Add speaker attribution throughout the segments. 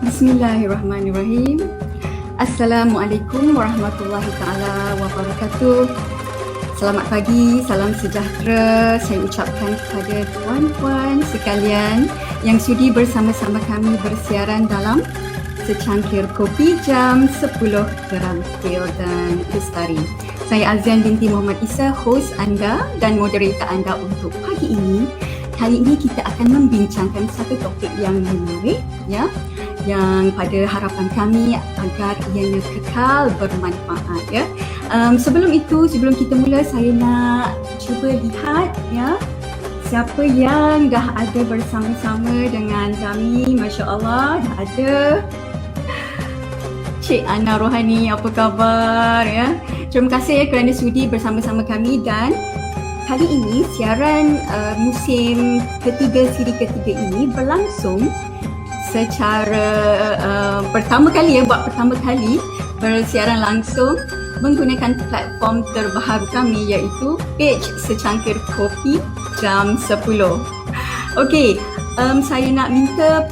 Speaker 1: Bismillahirrahmanirrahim. Assalamualaikum warahmatullahi taala wabarakatuh. Selamat pagi, salam sejahtera saya ucapkan kepada puan-puan sekalian yang sudi bersama-sama kami bersiaran dalam secangkir kopi jam 10 terampil dan lestari. Saya Azian binti Muhammad Isa, hos anda dan moderator anda untuk pagi ini. Kali ini kita akan membincangkan satu topik yang menarik, ya, yang pada harapan kami agar ianya kekal bermanfaat, ya. Sebelum kita mula, saya nak cuba lihat, ya, siapa yang dah ada bersama-sama dengan kami. Masya Allah, dah ada Cik Ana Rohani, apa khabar, ya. Terima kasih kerana sudi bersama-sama kami. Dan kali ini siaran musim ketiga, siri ketiga ini berlangsung secara pertama kali bersiaran langsung menggunakan platform terbaharu kami, iaitu page secangkir kopi jam 10. Okey, saya nak minta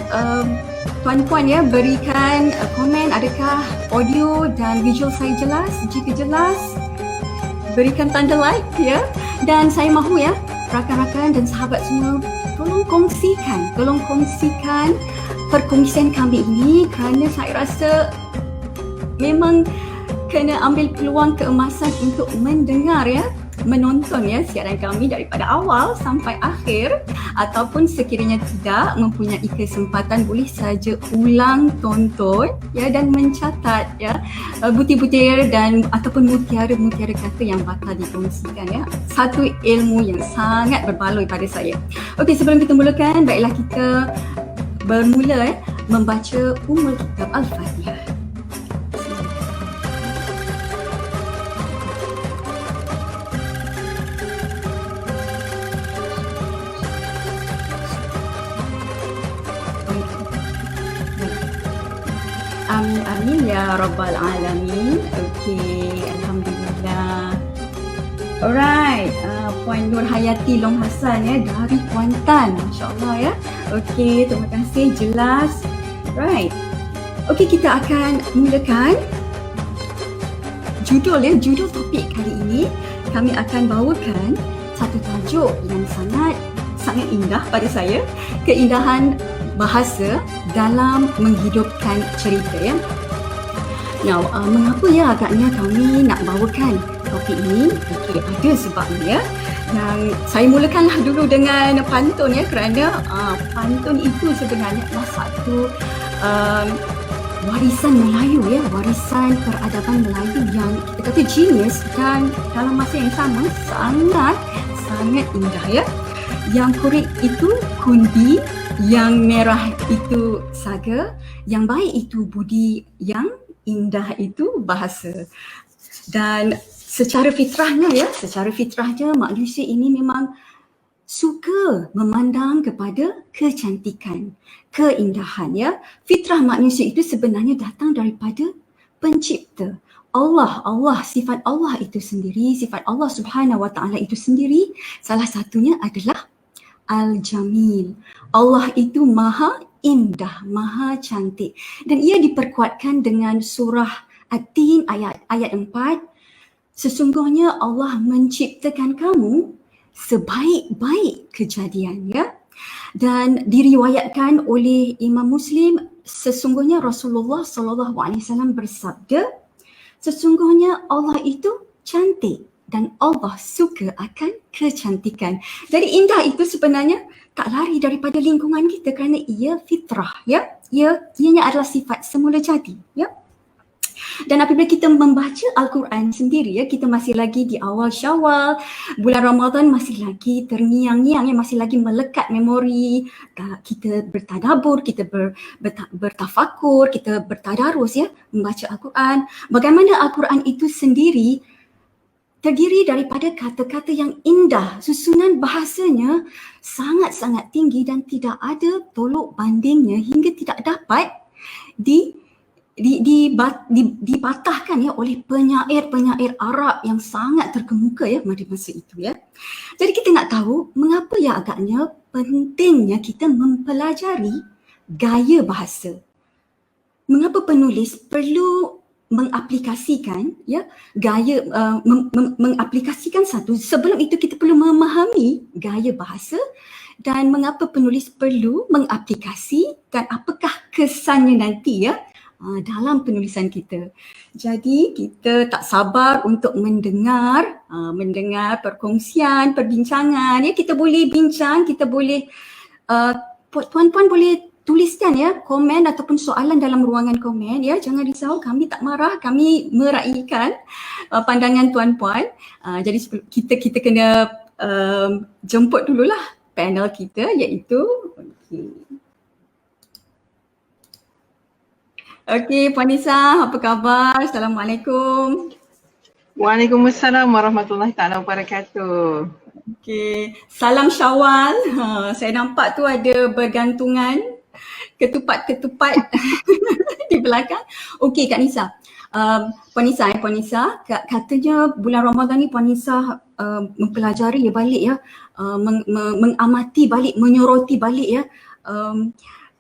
Speaker 1: tuan-puan, ya, berikan komen adakah audio dan visual saya jelas. Jika jelas, berikan tanda like, ya. Dan saya mahu, ya, rakan-rakan dan sahabat semua, tolong kongsikan perkongsian kami ini, kerana saya rasa memang kena ambil peluang keemasan untuk mendengar, ya, menonton, ya, siaran kami daripada awal sampai akhir, ataupun sekiranya tidak mempunyai kesempatan boleh saja ulang tonton, ya, dan mencatat, ya, butir-butir dan ataupun mutiara-mutiara kata yang bakal dikongsikan, ya. Satu ilmu yang sangat berbaloi pada saya. Okey, sebelum kita mulakan, baiklah kita bermula, membaca Ummul Kitab Al-Fatihah. Amin amin ya rabbal alamin. Okey, alhamdulillah. Alright, Puan Nur Hayati Long Hassan, ya, dari Kuantan. Masya-Allah, ya. Okey, terima kasih, jelas. Right. Okey, kita akan mulakan judul topik kali ini. Kami akan bawakan satu tajuk yang sangat indah pada saya, keindahan bahasa dalam menghidupkan cerita, ya. Now, mengapa, ya, agaknya kami nak bawakan topik ini? Okey, ada sebabnya. Yang saya mulakanlah dulu dengan pantun, ya, kerana pantun itu sebenarnya adalah satu warisan Melayu, ya, warisan peradaban Melayu yang kita kata genius, dan dalam masa yang sama sangat indah, ya. Yang kurik itu kundi, yang merah itu saga, yang baik itu budi, yang indah itu bahasa. Dan secara fitrahnya manusia ini memang suka memandang kepada kecantikan, keindahan, ya. Fitrah manusia itu sebenarnya datang daripada pencipta. Allah, sifat Allah itu sendiri, sifat Allah Subhanahu Wa Taala itu sendiri, salah satunya adalah Al-Jamil. Allah itu maha indah, maha cantik. Dan ia diperkuatkan dengan surah At-Tin ayat 4. Sesungguhnya Allah menciptakan kamu sebaik-baik kejadian, ya. Dan diriwayatkan oleh Imam Muslim, sesungguhnya Rasulullah SAW bersabda, sesungguhnya Allah itu cantik dan Allah suka akan kecantikan. Jadi indah itu sebenarnya tak lari daripada lingkungan kita, kerana ia fitrah, ya. Ianya adalah sifat semula jadi, ya. Dan apabila kita membaca Al-Quran sendiri, ya, kita masih lagi di awal Syawal, bulan Ramadan masih lagi terngiang-ngiang, ya, masih lagi melekat memori. Kita bertadabur, kita bertafakur, kita bertadarus, ya, membaca Al-Quran. Bagaimana Al-Quran itu sendiri terdiri daripada kata-kata yang indah, susunan bahasanya sangat-sangat tinggi dan tidak ada tolok bandingnya, hingga tidak dapat dipatahkan, ya, oleh penyair-penyair Arab yang sangat terkemuka, ya, pada masa itu, ya. Jadi kita nak tahu mengapa, ya, agaknya pentingnya kita mempelajari gaya bahasa. mengapa penulis perlu mengaplikasikan gaya mengaplikasikan satu, sebelum itu kita perlu memahami gaya bahasa, dan mengapa penulis perlu mengaplikasikan apakah kesannya nanti dalam penulisan kita. Jadi kita tak sabar untuk mendengar perkongsian, perbincangan. Kita boleh bincang, kita boleh puan-puan boleh tuliskan komen ataupun soalan dalam ruangan komen. Jangan risau, kami tak marah, kami meraihkan pandangan tuan-puan. Jadi kita kena jemput dululah panel kita, iaitu Okey, Puan Nisa, apa khabar? Assalamualaikum.
Speaker 2: Waalaikumsalam warahmatullahi taala wabarakatuh.
Speaker 1: Okey, salam Syawal. Saya nampak tu ada bergantungan ketupat-ketupat di belakang. Okey, Kak Nisa. Puan Nisa, katanya bulan Ramadan ni Puan Nisa mempelajari balik mengamati balik, menyoroti balik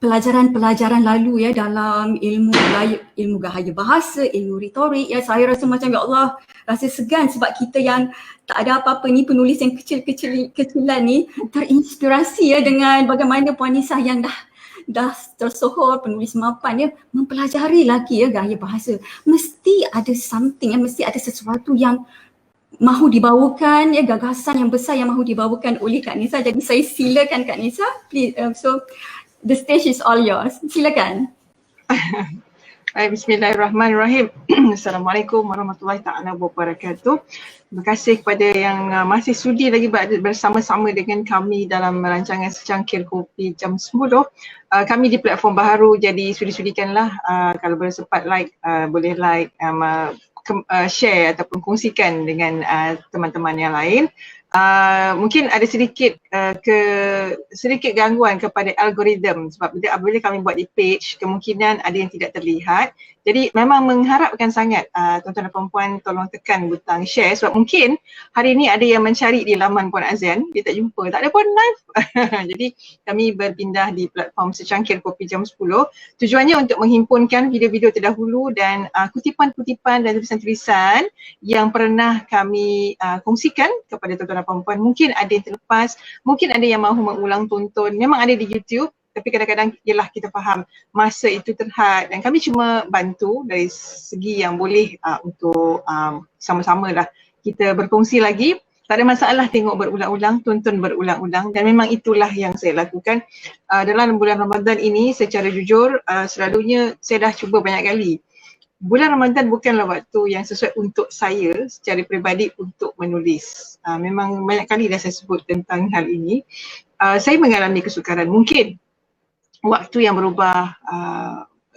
Speaker 1: pelajaran-pelajaran lalu dalam ilmu gaya bahasa, ilmu retorik. Saya rasa macam ya Allah, rasa segan sebab kita yang tak ada apa-apa ni, penulis yang kecilan ni terinspirasi dengan bagaimana Puan Nisa yang dah tersohor, penulis mapan mempelajari lagi gaya bahasa. Mesti ada something, mesti ada sesuatu yang mahu dibawakan, gagasan yang besar yang mahu dibawakan oleh Kak Nisa. Jadi saya silakan Kak Nisa, please. So the stage is all yours. Silakan.
Speaker 2: Bismillahirrahmanirrahim. Assalamualaikum warahmatullahi taala wabarakatuh. Terima kasih kepada yang masih sudi lagi bersama-sama dengan kami dalam rancangan Secangkir Kopi jam 10. Kami di platform baharu, jadi sudi-sudikanlah kalau boleh sempat boleh share ataupun kongsikan dengan teman-teman yang lain. Mungkin ada sedikit gangguan kepada algoritma sebab apabila kami buat di page, kemungkinan ada yang tidak terlihat. Jadi memang mengharapkan sangat tuan-tuan dan puan-puan tolong tekan butang share, sebab mungkin hari ini ada yang mencari di laman Puan Azian, dia tak jumpa, tak ada Puan live. Jadi kami berpindah di platform Secangkir Kopi jam 10. Tujuannya untuk menghimpunkan video-video terdahulu dan kutipan-kutipan dan tulisan-tulisan yang pernah kami kongsikan kepada tuan-tuan dan puan-puan. Mungkin ada yang terlepas, mungkin ada yang mahu mengulang tonton, memang ada di YouTube. Tapi kadang-kadang ialah kita faham masa itu terhad dan kami cuma bantu dari segi yang boleh untuk sama-sama lah kita berkongsi lagi. Tak ada masalah tengok berulang-ulang, tonton berulang-ulang, dan memang itulah yang saya lakukan dalam bulan Ramadan ini. Secara jujur, selalunya saya dah cuba banyak kali. Bulan Ramadan bukanlah waktu yang sesuai untuk saya secara peribadi untuk menulis. Memang banyak kali dah saya sebut tentang hal ini. Saya mengalami kesukaran, mungkin waktu yang berubah,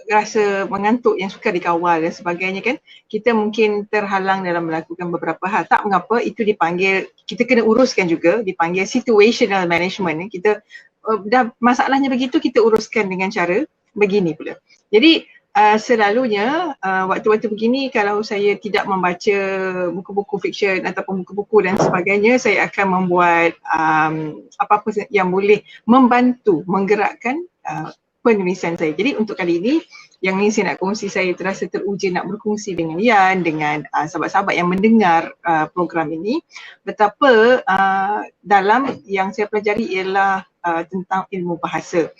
Speaker 2: rasa mengantuk yang sukar dikawal dan sebagainya kan. Kita mungkin terhalang dalam melakukan beberapa hal. Tak mengapa, itu dipanggil, kita kena uruskan juga, dipanggil situational management. Kita dah masalahnya begitu, kita uruskan dengan cara begini pula. Jadi selalunya waktu-waktu begini, kalau saya tidak membaca buku-buku fiksyen ataupun buku-buku dan sebagainya, saya akan membuat apa-apa yang boleh membantu menggerakkan penulisan saya. Jadi untuk kali ini, yang ini saya nak kongsi, saya terasa teruja nak berkongsi dengan Yan, dengan sahabat-sahabat yang mendengar program ini, betapa dalam yang saya pelajari ialah tentang ilmu bahasa.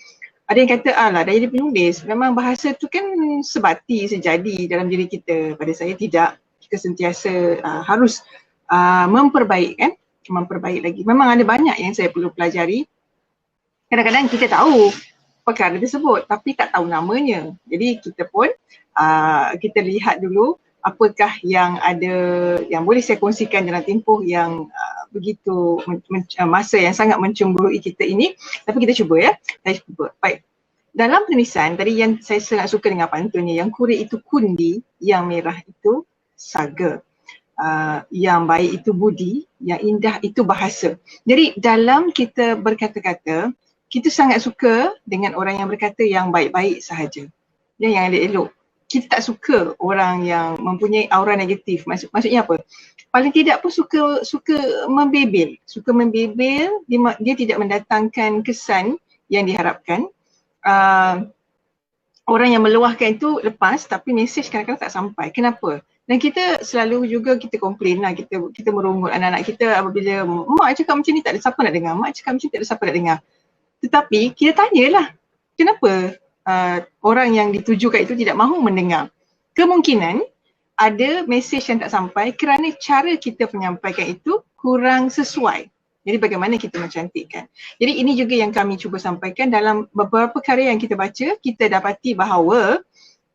Speaker 2: Ada yang kata, dah jadi penulis, memang bahasa tu kan sebati, sejadi dalam diri kita. Pada saya tidak, kita sentiasa harus memperbaik lagi. Memang ada banyak yang saya perlu pelajari. Kadang-kadang kita tahu perkara tersebut tapi tak tahu namanya. Jadi kita pun kita lihat dulu apakah yang ada yang boleh saya kongsikan dalam tempoh yang begitu masa yang sangat mencemburui kita ini. Tapi kita cuba saya cuba. Baik. Dalam penulisan tadi yang saya sangat suka dengan pantunnya, yang kurik itu kundi, yang merah itu saga. Yang baik itu budi, yang indah itu bahasa. Jadi dalam kita berkata-kata, kita sangat suka dengan orang yang berkata yang baik-baik sahaja, yang elok-elok. Kita tak suka orang yang mempunyai aura negatif. Maksudnya apa? Paling tidak pun suka membebel. Dia tidak mendatangkan kesan yang diharapkan. orang yang meluahkan itu lepas tapi mesej kadang-kadang tak sampai. Kenapa? Dan kita selalu juga kita komplain lah, kita merungut anak-anak kita apabila mak cakap macam ni tak ada siapa nak dengar, mak cakap macam ni tak ada siapa nak dengar. Tetapi kita tanyalah, kenapa orang yang ditujukan itu tidak mahu mendengar? Kemungkinan ada mesej yang tak sampai kerana cara kita menyampaikan itu kurang sesuai. Jadi bagaimana kita mencantikkan. Jadi ini juga yang kami cuba sampaikan dalam beberapa karya yang kita baca, kita dapati bahawa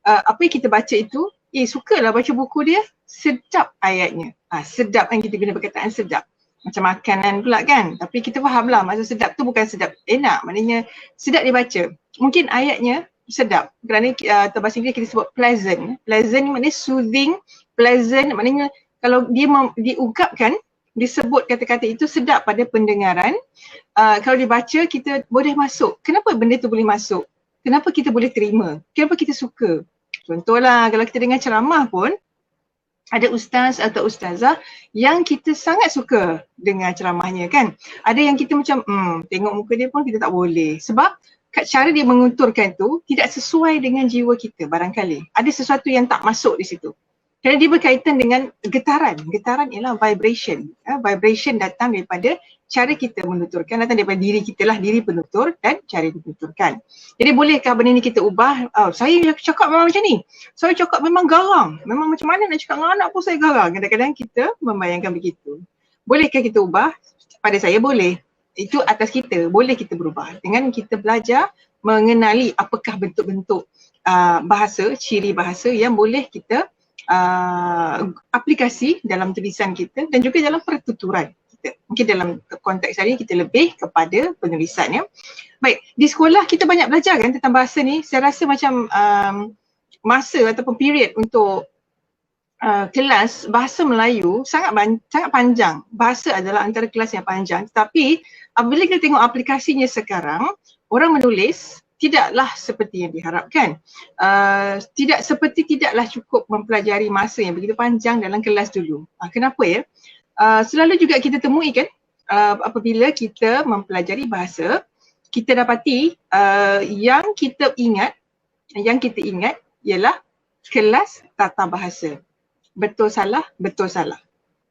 Speaker 2: apa yang kita baca itu, sukalah baca buku dia, sedap ayatnya. Sedap kan, kita guna perkataan sedap. Macam makanan pula kan. Tapi kita fahamlah maksud sedap tu bukan sedap enak, maknanya sedap dibaca. Mungkin ayatnya sedap. Kerana bahasa Inggeris kita sebut pleasant. Pleasant ni maknanya soothing, pleasant maknanya kalau dia diungkapkan, disebut kata-kata itu sedap pada pendengaran. Kalau dibaca kita boleh masuk. Kenapa benda tu boleh masuk? Kenapa kita boleh terima? Kenapa kita suka? Contohlah kalau kita dengar ceramah pun, ada ustaz atau ustazah yang kita sangat suka dengar ceramahnya kan. Ada yang kita macam tengok muka dia pun kita tak boleh. Sebab cara dia mengunturkan tu tidak sesuai dengan jiwa kita barangkali. Ada sesuatu yang tak masuk di situ. Kerana dia berkaitan dengan getaran. Getaran ialah vibration. Vibration datang daripada cara kita menuturkan, datang daripada diri kita lah, diri penutur dan cara dipenuturkan. Jadi bolehkah benda ni kita ubah? Saya cakap memang macam ni. Saya cakap memang garang. Memang macam mana nak cakap dengan anak pun saya garang. Kadang-kadang kita membayangkan begitu. Bolehkah kita ubah? Pada saya boleh. Itu atas kita. Boleh kita berubah. Dengan kita belajar mengenali apakah bentuk-bentuk bahasa, ciri bahasa yang boleh kita aplikasi dalam tulisan kita dan juga dalam pertuturan kita. Mungkin dalam konteks hari kita lebih kepada penulisan ya. Baik, di sekolah kita banyak belajar kan tentang bahasa ni. Saya rasa macam masa ataupun period untuk kelas bahasa Melayu sangat panjang. Bahasa adalah antara kelas yang panjang. Tetapi apabila kita tengok aplikasinya sekarang, orang menulis tidaklah seperti yang diharapkan. Tidaklah cukup mempelajari masa yang begitu panjang dalam kelas dulu. Kenapa ya? Selalu juga kita temui kan apabila kita mempelajari bahasa, kita dapati yang kita ingat ialah kelas tata bahasa. Betul salah, betul salah.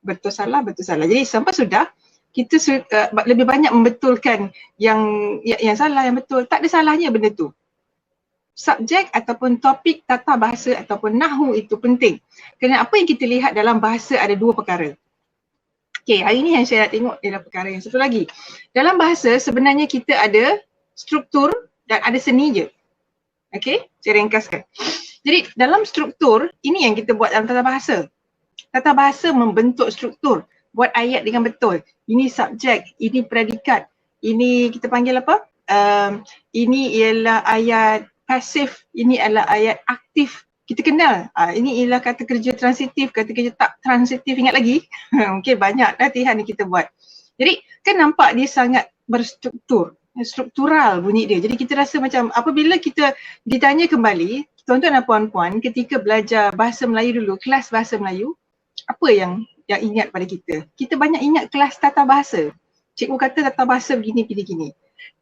Speaker 2: Betul salah, betul salah. Jadi sampai sudah kita lebih banyak membetulkan yang salah, yang betul. Tak ada salahnya benda tu. Subjek ataupun topik tata bahasa ataupun nahwu itu penting. Kerana apa yang kita lihat dalam bahasa ada dua perkara. Okey, hari ni yang saya nak tengok adalah perkara yang satu lagi. Dalam bahasa sebenarnya kita ada struktur dan ada seni je. Okey, saya ringkaskan. Jadi dalam struktur, ini yang kita buat dalam tata bahasa. Tata bahasa membentuk struktur. Buat ayat dengan betul. Ini subjek, ini predikat, ini kita panggil apa? Ini ialah ayat pasif, ini adalah ayat aktif. Kita kenal, ini ialah kata kerja transitif, kata kerja tak transitif, ingat lagi? Mungkin banyak latihan yang kita buat. Jadi kan nampak dia sangat berstruktur, struktural bunyi dia. Jadi kita rasa macam apabila kita ditanya kembali, tuan-tuan dan puan-puan ketika belajar bahasa Melayu dulu, kelas bahasa Melayu, apa yang ingat pada kita? Kita banyak ingat kelas tata bahasa. Cikgu kata tata bahasa begini.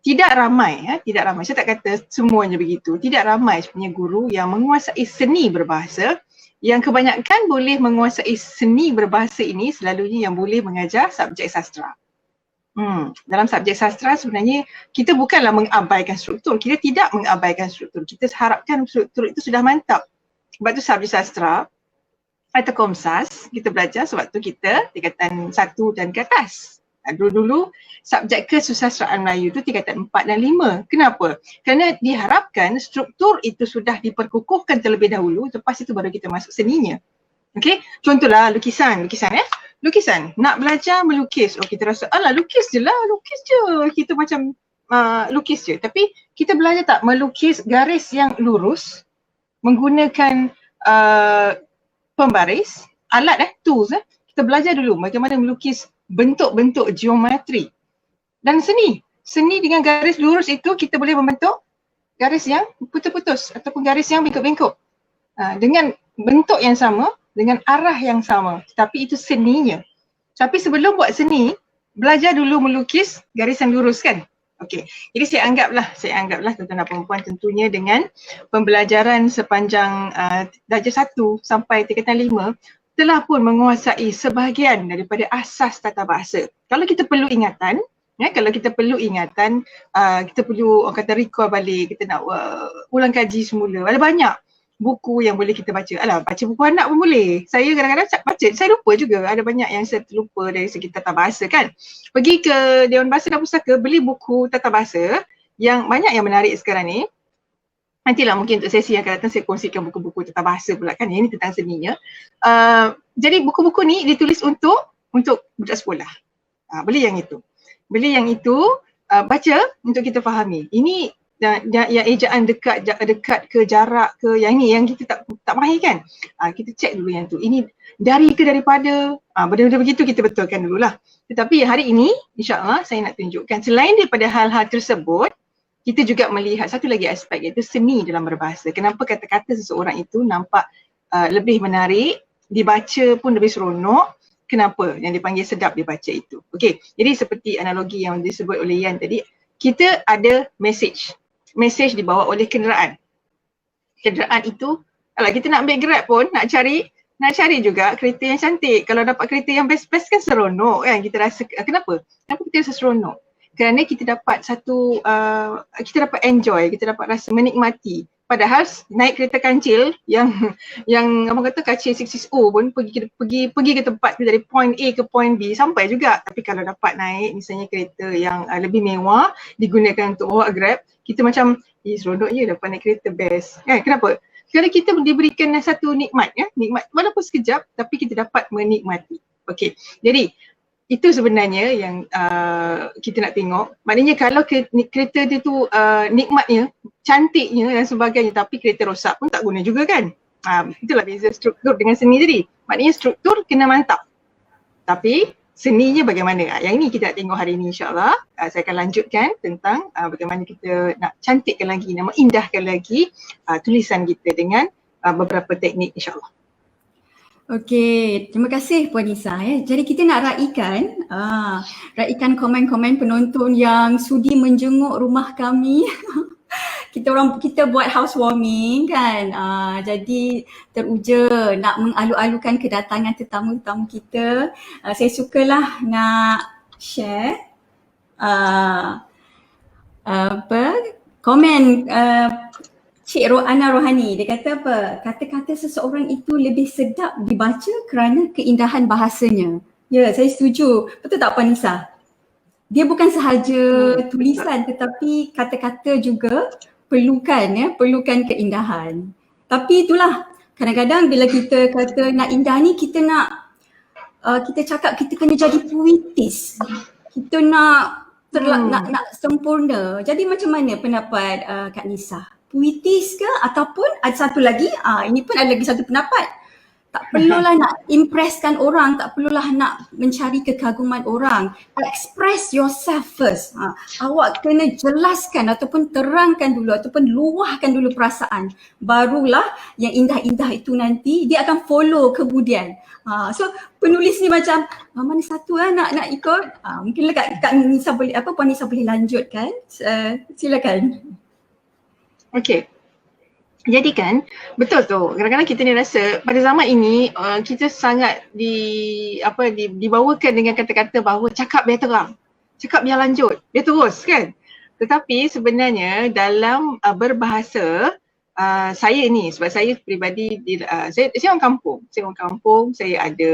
Speaker 2: Tidak ramai, saya tak kata semuanya begitu. Tidak ramai sebenarnya guru yang menguasai seni berbahasa. Yang kebanyakan boleh menguasai seni berbahasa ini selalunya yang boleh mengajar subjek sastra. Dalam subjek sastra sebenarnya kita bukanlah mengabaikan struktur. Kita tidak mengabaikan struktur. Kita harapkan struktur itu sudah mantap. Sebab tu subjek sastra atau Komsas kita belajar sebab tu kita tingkatan 1 dan ke atas. Dulu-dulu subjek kesusastraan Melayu tu tingkatan 4 dan 5. Kenapa? Kerana diharapkan struktur itu sudah diperkukuhkan terlebih dahulu, lepas itu baru kita masuk seninya. Okey, contohlah lukisan ya. Lukisan, nak belajar melukis. Kita rasa alah lukis je. Kita macam lukis je. Tapi kita belajar tak melukis garis yang lurus menggunakan pembaris, alat tools kita belajar dulu bagaimana melukis bentuk-bentuk geometri dan seni dengan garis lurus itu kita boleh membentuk garis yang putus-putus ataupun garis yang bengkok-bengkok dengan bentuk yang sama, dengan arah yang sama, tapi itu seninya. Tapi sebelum buat seni, belajar dulu melukis garis yang lurus kan. Okey, jadi saya anggaplah tuan-tuan dan puan tentunya dengan pembelajaran sepanjang darjah 1 sampai tingkatan 5 telah pun menguasai sebahagian daripada asas tata bahasa. Kalau kita perlu ingatan, kita perlu orang kata recall balik, kita nak ulang kaji semula. Ada banyak buku yang boleh kita baca. Alah, baca buku anak pun boleh. Saya kadang-kadang baca, saya lupa juga. Ada banyak yang saya terlupa dari segi tata bahasa kan. Pergi ke Dewan Bahasa dan Pustaka, beli buku tata bahasa yang banyak yang menarik sekarang ni. Nantilah mungkin untuk sesi yang akan datang saya kongsikan buku-buku tata bahasa pula kan. Yang ini tentang seninya. Jadi buku-buku ni ditulis untuk budak sekolah. Beli yang itu. Baca untuk kita fahami. Ini yang ejaan dekat ke jarak ke yang ni yang kita tak mahir kan. Kita cek dulu yang tu. Ini dari ke daripada benda-benda begitu kita betulkan dululah. Tetapi hari ini insya-Allah saya nak tunjukkan selain daripada hal-hal tersebut, kita juga melihat satu lagi aspek iaitu seni dalam berbahasa. Kenapa kata-kata seseorang itu nampak lebih menarik, dibaca pun lebih seronok. Kenapa? Yang dipanggil sedap dibaca itu. Okey, jadi seperti analogi yang disebut oleh Yan tadi, kita ada message dibawa oleh kenderaan. Kenderaan itu, kalau kita nak ambil Grab pun, nak cari juga kereta yang cantik. Kalau dapat kereta yang best-best kan seronok kan. Kita rasa, kenapa kita rasa seronok? Kerana kita dapat kita dapat enjoy, kita dapat rasa menikmati. Padahal naik kereta kancil yang apa kata kancil 660 pun pergi ke tempat dari point A ke point B sampai juga. Tapi kalau dapat naik misalnya kereta yang lebih mewah digunakan untuk bawa Grab, kita macam seronoknya dapat naik kereta best. Kenapa? Kerana kita diberikan satu nikmat nikmat walaupun sekejap tapi kita dapat menikmati. Okey. Jadi itu sebenarnya yang kita nak tengok. Maknanya kalau kereta dia tu nikmatnya, cantiknya dan sebagainya tapi kereta rosak pun tak guna juga kan. Itulah beza struktur dengan seni tadi. Maknanya struktur kena mantap. Tapi seninya bagaimana? Yang ini kita nak tengok hari ini insya-Allah. Saya akan lanjutkan tentang bagaimana kita nak cantikkan lagi, nak mengindahkan lagi tulisan kita dengan beberapa teknik insya-Allah.
Speaker 1: Okey, terima kasih Puan Nisa ya. Jadi kita nak raikan komen-komen penonton yang sudi menjenguk rumah kami. Kita buat housewarming kan. Jadi teruja nak mengalu-alukan kedatangan tetamu-tetamu kita. Saya sukalah nak share komen Cik Ana Rohani, dia kata apa? Kata-kata seseorang itu lebih sedap dibaca kerana keindahan bahasanya. Ya, saya setuju. Betul tak Puan Nisa? Dia bukan sahaja tulisan tetapi kata-kata juga perlukan keindahan. Tapi itulah, kadang-kadang bila kita kata nak indah ni kita cakap kita kena jadi puitis. Kita nak sempurna. Jadi macam mana pendapat Kak Nisa? Puitis ke ataupun ada satu lagi, ini pun ada lagi satu pendapat, tak perlulah nak impresskan orang, tak perlulah nak mencari kekaguman orang, express yourself first. Awak kena jelaskan ataupun terangkan dulu ataupun luahkan dulu perasaan, barulah yang indah-indah itu nanti dia akan follow kemudian. So penulis ni macam mana satu nak ikut, mungkinlah Kak Nisa boleh Puan Nisa boleh lanjutkan, silakan.
Speaker 2: Okey. Jadi kan betul tu. Kadang-kadang kita ni rasa pada zaman ini kita sangat dibawakan dengan kata-kata bahawa cakap biar terang. Cakap biar lanjut, biar terus kan. Tetapi sebenarnya dalam berbahasa saya ni, sebab saya peribadi saya orang kampung. Saya ada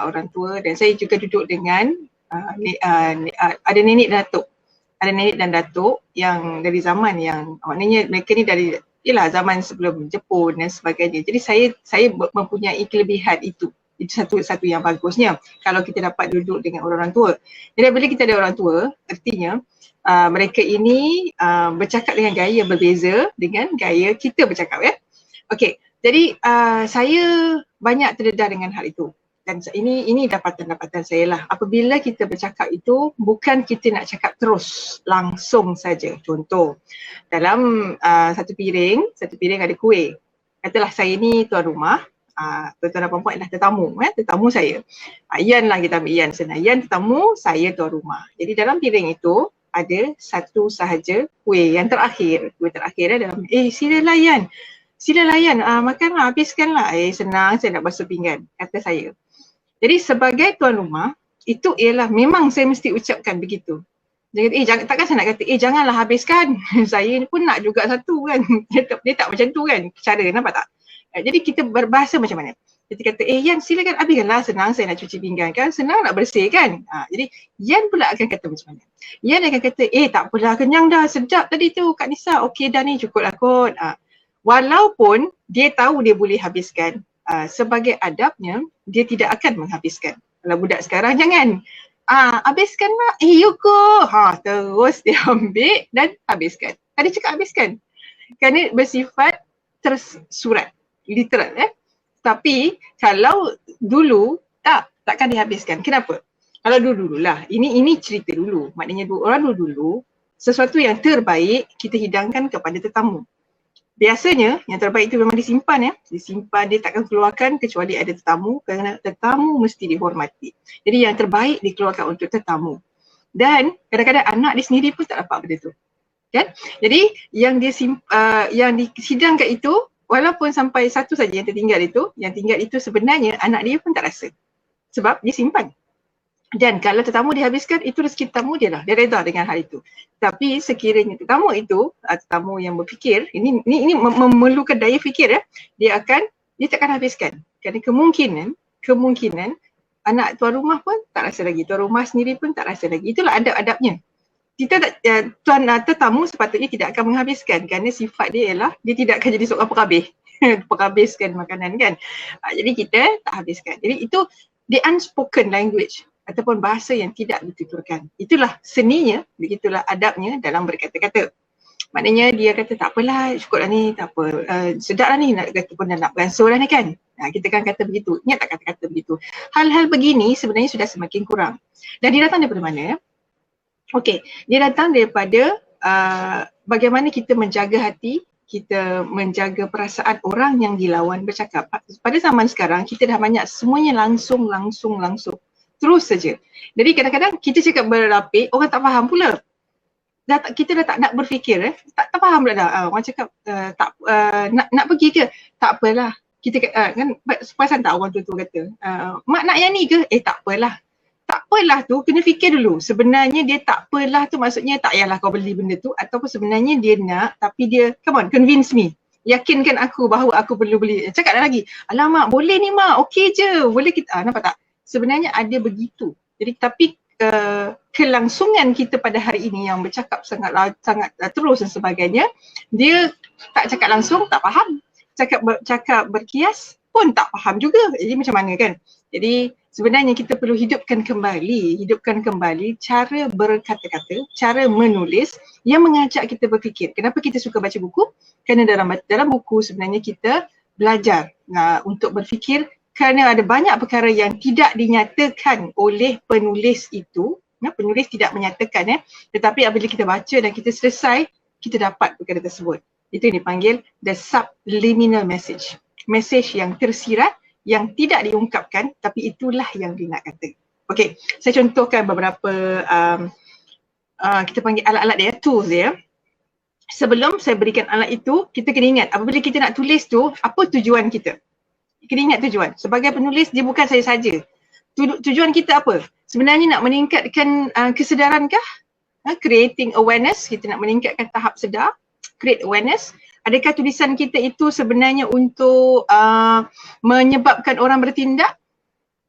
Speaker 2: orang tua dan saya juga duduk dengan ada nenek dan datuk. Ada nenek dan datuk yang dari zaman yang maknanya mereka ni dari zaman sebelum Jepun dan sebagainya. Jadi saya mempunyai kelebihan itu. Itu satu yang bagusnya kalau kita dapat duduk dengan orang tua. Jadi bila kita ada orang tua, artinya mereka ini bercakap dengan gaya yang berbeza dengan gaya kita bercakap ya. Okey, jadi saya banyak terdedah dengan hal itu. Dan ini dapatan saya lah. Apabila kita bercakap itu bukan kita nak cakap terus langsung saja. Contoh, dalam satu piring ada kuih. Katalah saya ni tuan rumah, tuan-tuan dan puan-puan adalah tetamu saya. Yan lah kita ambil Yan senang. Yan tetamu, saya tuan rumah. Jadi dalam piring itu ada satu sahaja kuih yang terakhir. Kuih terakhir adalah, sila layan, makanlah, habiskanlah. Senang saya nak basuh pinggan, kata saya. Jadi sebagai tuan rumah, itu ialah memang saya mesti ucapkan begitu. Jangan, takkan saya nak kata, janganlah habiskan. Saya pun nak juga satu kan. Dia tak macam tu kan cara, nampak tak? Jadi kita berbahasa macam mana? Kita kata, Yan silakan habiskanlah, senang saya nak cuci pinggan kan, senang nak bersih kan. Jadi Yan pula akan kata macam mana? Yan akan kata, tak apalah, kenyang dah, sedap tadi tu Kak Nisa, okey dah ni, cukup lah kot. Walaupun dia tahu dia boleh habiskan, sebagai adabnya, dia tidak akan menghabiskan. Kalau budak sekarang jangan. Habiskan mak, yuko. Terus dia ambil dan habiskan. Tadi cakap habiskan. Kerana bersifat tersurat, literal. Tapi kalau dulu, takkan dihabiskan. Kenapa? Kalau dulu-dululah, ini cerita dulu. Maknanya orang dulu-dulu, sesuatu yang terbaik kita hidangkan kepada tetamu. Biasanya yang terbaik itu memang disimpan disimpan, dia takkan keluarkan kecuali ada tetamu, kerana tetamu mesti dihormati. Jadi yang terbaik dikeluarkan untuk tetamu. Dan kadang-kadang anak dia sendiri pun tak dapat benda tu. Kan? Jadi yang yang disidangkan itu, walaupun sampai satu saja yang tertinggal itu, yang tinggal itu sebenarnya anak dia pun tak rasa. Sebab dia simpan. Dan kalau tetamu dihabiskan, itu rezeki tetamu dia lah. Dia reda dengan hal itu. Tapi sekiranya tetamu itu, tetamu yang berfikir, ini memerlukan daya fikir dia takkan habiskan. Kerana kemungkinan anak tuan rumah pun tak rasa lagi. Tuan rumah sendiri pun tak rasa lagi. Itulah adab-adabnya. Tetamu sepatutnya tidak akan menghabiskan kerana sifat dia ialah dia tidak akan jadi seorang penghabiskan makanan kan. Jadi kita tak habiskan. Jadi itu the unspoken language ataupun bahasa yang tidak dituturkan. Itulah seninya, begitulah adabnya dalam berkata-kata. Maknanya dia kata tak apalah, cukup lah ni, tak apa, sedap lah ni, nak kata pun nak beransur lah ni kan. Kita kan kata begitu, ingat tak kata-kata begitu. Hal-hal begini sebenarnya sudah semakin kurang. Dan dia datang daripada mana? Okey, dia datang daripada bagaimana kita menjaga hati, kita menjaga perasaan orang yang dilawan bercakap. Pada zaman sekarang, kita dah banyak semuanya langsung. Terus saja. Jadi kadang-kadang kita cakap berlapik, orang tak faham pula. Kita dah tak nak berfikir, tak faham pula dah. Orang cakap nak pergi ke? Tak apalah. Kita kan perasan tak orang tu kata, mak nak yang ni ke? Tak apalah. Tak apalah tu, kena fikir dulu. Sebenarnya dia tak apalah tu maksudnya tak payahlah kau beli benda tu, ataupun sebenarnya dia nak tapi dia, come on, convince me. Yakinkan aku bahawa aku perlu beli. Cakap lagi, alamak boleh ni mak, okey je. Boleh kita, nampak tak? Sebenarnya ada begitu. Jadi tapi kelangsungan kita pada hari ini yang bercakap sangat terus dan sebagainya, dia tak cakap langsung, tak faham. Cakap berkias pun tak faham juga. Jadi macam mana kan? Jadi sebenarnya kita perlu hidupkan kembali cara berkata-kata, cara menulis yang mengajak kita berfikir. Kenapa kita suka baca buku? Kerana dalam buku sebenarnya kita belajar untuk berfikir. Kerana ada banyak perkara yang tidak dinyatakan oleh penulis itu, penulis tidak menyatakan tetapi apabila kita baca dan kita selesai, kita dapat perkara tersebut. Itu yang dipanggil the subliminal message. Message yang tersirat, yang tidak diungkapkan tapi itulah yang dia nak kata. Okey, saya contohkan beberapa kita panggil alat-alat dia, tools dia. Sebelum saya berikan alat itu, kita kena ingat apabila kita nak tulis tu, apa tujuan kita? Kena ingat tujuan. Sebagai penulis, dia bukan saya saja. Tujuan kita apa? Sebenarnya nak meningkatkan kesedaran kah? Creating awareness, kita nak meningkatkan tahap sedar, create awareness. Adakah tulisan kita itu sebenarnya untuk menyebabkan orang bertindak?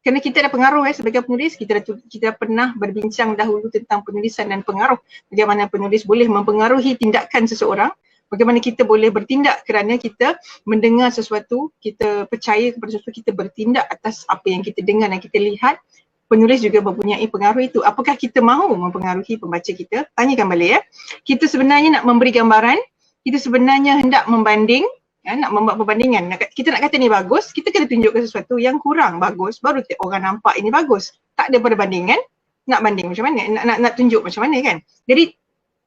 Speaker 2: Kerana kita ada pengaruh sebagai penulis, kita dah pernah berbincang dahulu tentang penulisan dan pengaruh. Bagaimana penulis boleh mempengaruhi tindakan seseorang. Bagaimana kita boleh bertindak kerana kita mendengar sesuatu, kita percaya kepada sesuatu, kita bertindak atas apa yang kita dengar dan kita lihat. Penulis juga mempunyai pengaruh itu. Apakah kita mahu mempengaruhi pembaca kita? Tanyakan balik Kita sebenarnya nak memberi gambaran, kita sebenarnya hendak membanding, nak membuat perbandingan. Kita nak kata ni bagus, kita kena tunjukkan sesuatu yang kurang bagus, baru orang nampak ini bagus. Tak ada perbandingan, nak banding macam mana? Nak tunjuk macam mana kan? Jadi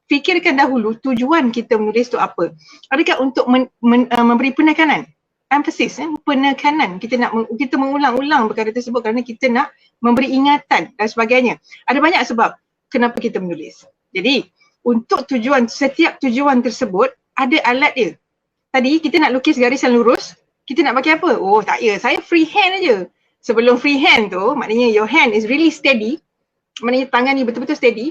Speaker 2: fikirkan dahulu tujuan kita menulis tu apa. Adakah untuk memberi penekanan, emphasis, penekanan. Kita mengulang-ulang perkara tersebut kerana kita nak memberi ingatan dan sebagainya. Ada banyak sebab kenapa kita menulis. Jadi untuk setiap tujuan tersebut ada alat dia. Tadi kita nak lukis garis yang lurus, kita nak pakai apa? Oh tak ya, saya free hand aja. Sebelum free hand tu, maknanya your hand is really steady, maknanya tangan ni betul-betul steady,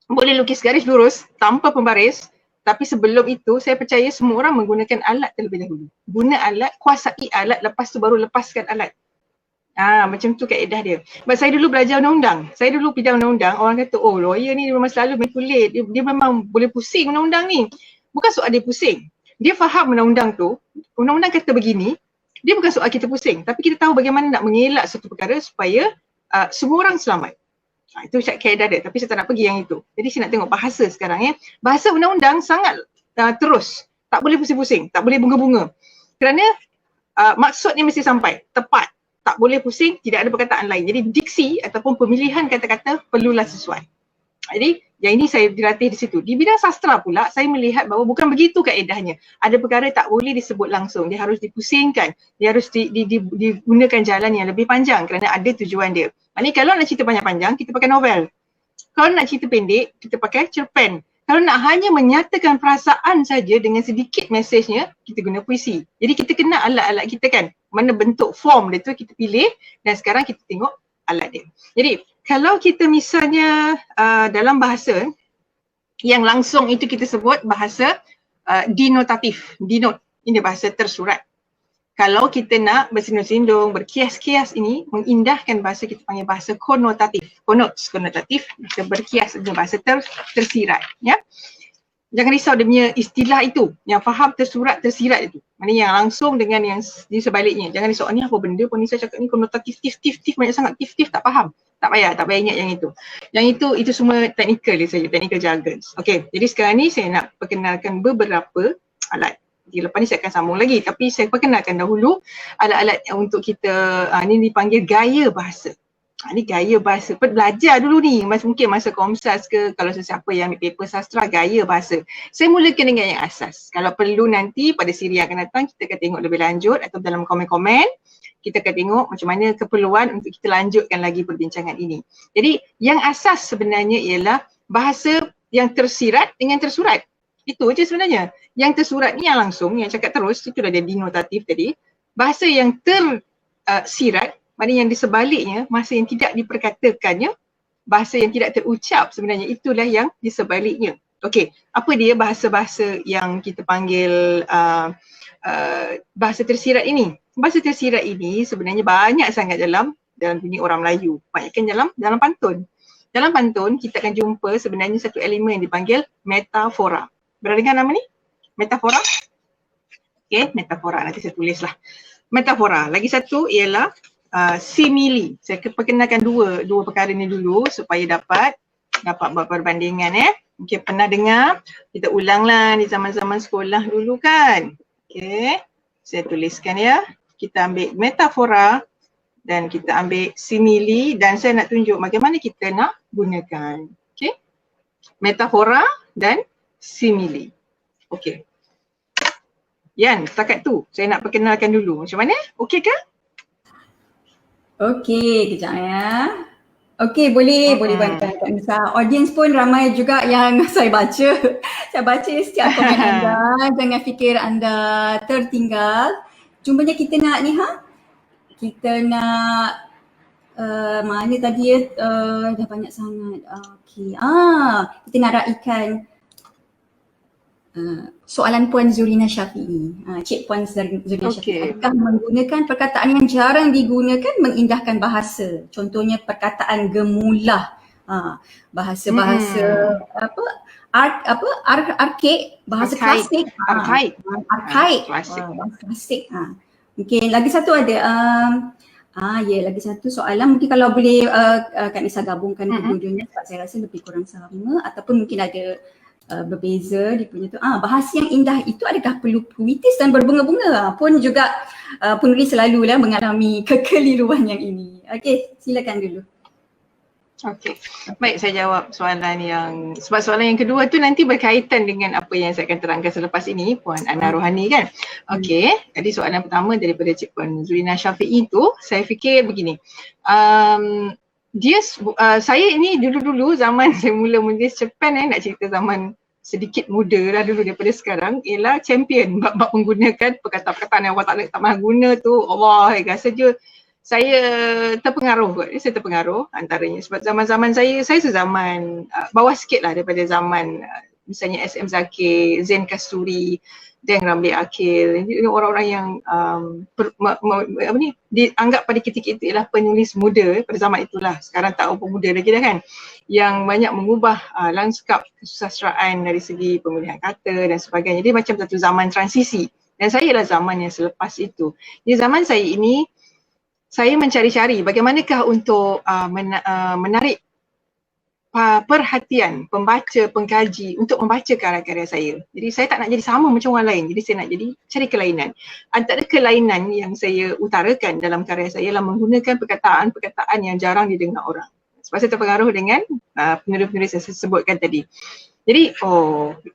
Speaker 2: boleh lukis garis lurus tanpa pembaris. Tapi sebelum itu saya percaya semua orang menggunakan alat terlebih dahulu. Guna alat, kuasai alat, lepas tu baru lepaskan alat. Macam tu kaedah dia. Sebab saya dulu belajar undang-undang. Saya dulu bidang undang-undang, orang kata, oh lawyer ni dia memang selalu manipulate. Dia memang boleh pusing undang-undang ni. Bukan soal dia pusing. Dia faham undang-undang tu, undang-undang kata begini, dia bukan soal kita pusing. Tapi kita tahu bagaimana nak mengelak satu perkara supaya semua orang selamat. Itu kaedah dia. Tapi saya tak nak pergi yang itu. Jadi saya nak tengok bahasa sekarang ya. Bahasa undang-undang sangat terus. Tak boleh pusing-pusing. Tak boleh bunga-bunga. Kerana maksudnya mesti sampai. Tepat. Tak boleh pusing, tidak ada perkataan lain. Jadi diksi ataupun pemilihan kata-kata perlulah sesuai. Jadi yang ini saya dilatih di situ. Di bidang sastra pula saya melihat bahawa bukan begitu kaedahnya. Ada perkara tak boleh disebut langsung. Dia harus dipusingkan. Dia harus digunakan jalan yang lebih panjang kerana ada tujuan dia. Maksudnya kalau nak cerita panjang-panjang, kita pakai novel. Kalau nak cerita pendek, kita pakai cerpen. Kalau nak hanya menyatakan perasaan saja dengan sedikit mesejnya, kita guna puisi. Jadi kita kenal alat-alat kita kan. Mana bentuk form dia tu kita pilih dan sekarang kita tengok alat dia. Jadi kalau kita misalnya dalam bahasa yang langsung itu kita sebut bahasa denotatif. Denote, ini bahasa tersurat. Kalau kita nak bersindung-sindung, berkias-kias ini, mengindahkan bahasa, kita panggil bahasa konotatif. Konotatif, kita berkias dengan bahasa tersirat. Ya? Jangan risau dia punya istilah itu, yang faham tersurat, tersirat itu. Maknanya yang langsung dengan yang di sebaliknya. Jangan risau, ni apa benda pun ni saya cakap ni konotatif, tif, banyak sangat tif, tak faham. Tak payah ingat yang itu. Yang itu semua technical dia saja, technical jargons. Okey, jadi sekarang ni saya nak perkenalkan beberapa alat. Lepas ni saya akan sambung lagi, tapi saya perkenalkan dahulu alat-alat untuk kita, ni dipanggil gaya bahasa. Ni gaya bahasa, belajar dulu ni, mungkin masa Komsas ke, kalau sesiapa yang ambil paper sastra, gaya bahasa. Saya mulakan dengan yang asas. Kalau perlu nanti pada siri yang akan datang, kita akan tengok lebih lanjut atau dalam komen-komen, kita akan tengok macam mana keperluan untuk kita lanjutkan lagi perbincangan ini. Jadi yang asas sebenarnya ialah bahasa yang tersirat dengan tersurat. Itu je sebenarnya. Yang tersurat ni yang langsung, yang cakap terus, itu dah jadi denotatif tadi. Bahasa yang tersirat, maknanya yang di sebaliknya, masa yang tidak diperkatakannya, bahasa yang tidak terucap sebenarnya, itulah yang di sebaliknya. Okey, apa dia bahasa-bahasa yang kita panggil bahasa tersirat ini? Bahasa tersirat ini sebenarnya banyak sangat dalam dunia orang Melayu. Banyakkan dalam pantun. Dalam pantun, kita akan jumpa sebenarnya satu elemen yang dipanggil metafora. Pernah dengar nama ni? Metafora? Okay, metafora. Nanti saya tulislah. Metafora. Lagi satu ialah simile. Saya perkenalkan dua perkara ni dulu supaya dapat buat perbandingan Mungkin pernah dengar. Kita ulanglah di zaman-zaman sekolah dulu kan. Okay. Saya tuliskan ya. Kita ambil metafora dan kita ambil simile dan saya nak tunjuk bagaimana kita nak gunakan. Okay. Metafora dan simile. Okey. Yan, setakat tu saya nak perkenalkan dulu. Macam mana? Okey ke?
Speaker 1: Okey, kejap ya. Okey, boleh bantu Kak Nisa. Audience pun ramai juga yang saya baca. Saya baca setiap komen anda. Jangan fikir anda tertinggal. Jumpanya kita nak ni Kita nak mana tadi dah banyak sangat. Okey. Kita nak raikan soalan Puan Zurina Syafiee. Cik Puan Zurina Syafiee. Adakah menggunakan perkataan yang jarang digunakan mengindahkan bahasa? Contohnya perkataan gemulah. Bahasa-bahasa arkaik, bahasa klasik. Arkaik. Bahasa klasik. Mungkin lagi satu ada lagi satu soalan, mungkin kalau boleh Kak Nisa gabungkan dua-duanya sebab saya rasa lebih kurang sama ataupun mungkin ada berbeza dia punya tu. Bahasa yang indah itu adakah perlu puitis dan berbunga-bunga? Pun juga penulis selalulah mengalami kekeliruan yang ini. Okey, silakan dulu.
Speaker 2: Okey. Baik, saya jawab soalan sebab soalan yang kedua tu nanti berkaitan dengan apa yang saya akan terangkan selepas ini, Puan Ana Rohani kan. Okey, jadi soalan pertama daripada Cik Puan Zurina Syafiee itu, saya fikir begini. saya ini dulu-dulu zaman saya mula menulis cerpen nak cerita zaman sedikit muda lah dulu daripada sekarang, ialah champion bab menggunakan perkataan-perkataan yang awak tak mahu guna tu. Allah, rasa je saya terpengaruh kot. Saya terpengaruh antaranya sebab zaman-zaman saya sezaman bawah sikit lah daripada zaman misalnya SM Zakir, Zain Kasturi, Deng Ramli Akil. Ini orang-orang yang dianggap pada ketika itu ialah penulis muda pada zaman itulah. Sekarang tak apa muda lagi dah kan. Yang banyak mengubah lanskap kesusastraan dari segi pemilihan kata dan sebagainya. Dia macam satu zaman transisi. Dan saya ialah zaman yang selepas itu. Di zaman saya ini, saya mencari-cari bagaimanakah untuk menarik perhatian pembaca, pengkaji untuk membaca karya-karya saya. Jadi saya tak nak jadi sama macam orang lain. Jadi saya nak jadi cari kelainan. Antara kelainan yang saya utarakan dalam karya saya ialah menggunakan perkataan-perkataan yang jarang didengar orang. Sebab saya terpengaruh dengan penulis-penulis yang saya sebutkan tadi. Jadi,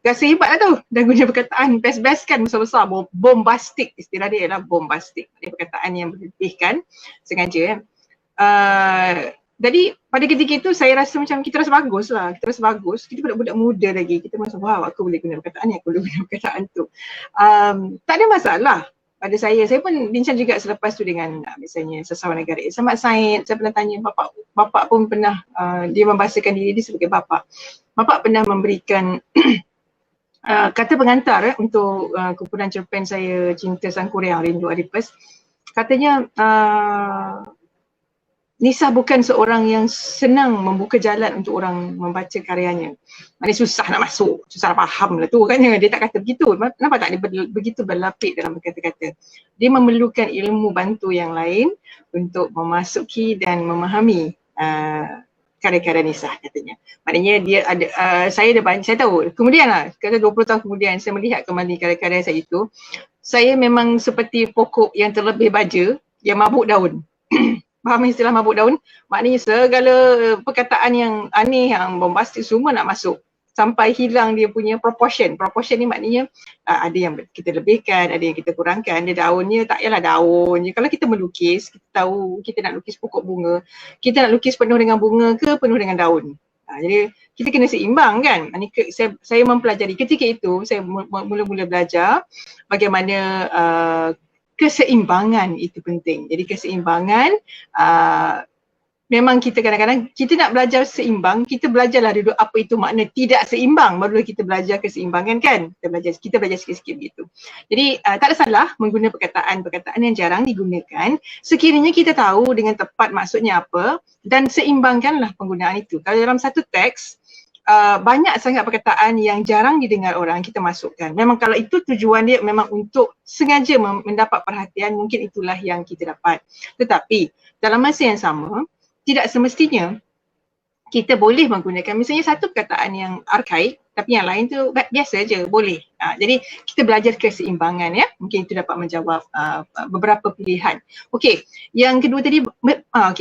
Speaker 2: rasa hebat lah tu. Dah guna perkataan best-best kan besar-besar. Bombastik, istilah dia ialah bombastik. Dia perkataan yang berlebihkan sengaja. Jadi pada ketika itu saya rasa macam kita rasa bagus lah. Kita rasa bagus. Kita budak-budak muda lagi. Kita rasa wow, aku boleh guna perkataan ni, aku boleh guna perkataan tu. Tak ada masalah. Pada saya pun bincang juga selepas tu dengan misalnya sesawan negara Samad Said. Saya pernah tanya bapak pun pernah dia membahasakan diri dia sebagai bapak. Bapak pernah memberikan kata pengantar untuk kumpulan cerpen saya Cinta Sang Kuriang Rindu Adipes. Katanya Nisa bukan seorang yang senang membuka jalan untuk orang membaca karyanya. Maknanya susah nak masuk, susah nak faham lah tu kan. Dia tak kata begitu. Kenapa tak dia begitu berlapik dalam berkata-kata? Dia memerlukan ilmu bantu yang lain untuk memasuki dan memahami karya-karya Nisa katanya. Maknanya dia ada, saya tahu. Kemudian lah, kata 20 tahun kemudian saya melihat kembali karya-karya saya itu. Saya memang seperti pokok yang terlebih baja yang mabuk daun. Faham istilah mabuk daun? Maknanya segala perkataan yang aneh, yang bombastik semua nak masuk. Sampai hilang dia punya proportion. Proportion ni maknanya ada yang kita lebihkan, ada yang kita kurangkan. Dia daunnya tak payahlah daun je. Kalau kita melukis, kita tahu kita nak lukis pokok bunga. Kita nak lukis penuh dengan bunga ke penuh dengan daun. Jadi kita kena seimbang kan. Saya mempelajari ketika itu, saya mula-mula belajar bagaimana keseimbangan itu penting. Jadi keseimbangan memang kita kadang-kadang kita nak belajar seimbang, kita belajarlah dulu apa itu makna tidak seimbang, barulah kita belajar keseimbangan kan. Kita belajar sikit-sikit begitu. Jadi tak ada salah menggunakan perkataan-perkataan yang jarang digunakan sekiranya kita tahu dengan tepat maksudnya apa dan seimbangkanlah penggunaan itu. Kalau dalam satu teks banyak sangat perkataan yang jarang didengar orang kita masukkan. Memang kalau itu tujuan dia memang untuk sengaja mendapat perhatian, mungkin itulah yang kita dapat. Tetapi dalam masa yang sama, tidak semestinya kita boleh menggunakan misalnya satu perkataan yang arkaik tapi yang lain tu biasa je, boleh. Jadi kita belajar keseimbangan ya. Mungkin itu dapat menjawab beberapa pilihan. Okey, yang kedua tadi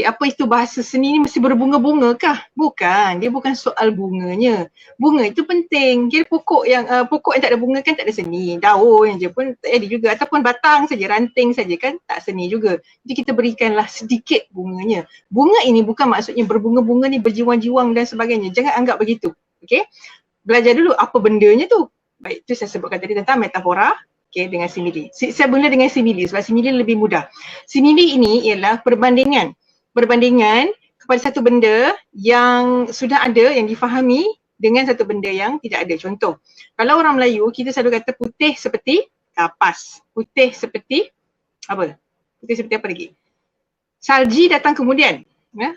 Speaker 2: apa itu bahasa seni ni mesti berbunga-bunga kah? Bukan, dia bukan soal bunganya. Bunga itu penting. Kira pokok yang tak ada bunga kan tak ada seni. Daun je pun tak ada juga, ataupun batang saja, ranting saja kan tak seni juga. Jadi kita berikanlah sedikit bunganya. Bunga ini bukan maksudnya berbunga-bunga ni berjiwang-jiwang dan sebagainya. Jangan anggap begitu. Okey? Belajar dulu apa bendanya tu. Baik, itu saya sebutkan tadi tentang metafora dengan simili. Saya mula dengan simili sebab simili lebih mudah. Simili ini ialah perbandingan. Perbandingan kepada satu benda yang sudah ada, yang difahami dengan satu benda yang tidak ada. Contoh, kalau orang Melayu kita selalu kata putih seperti kapas. Putih seperti apa? Putih seperti apa lagi? Salji datang kemudian.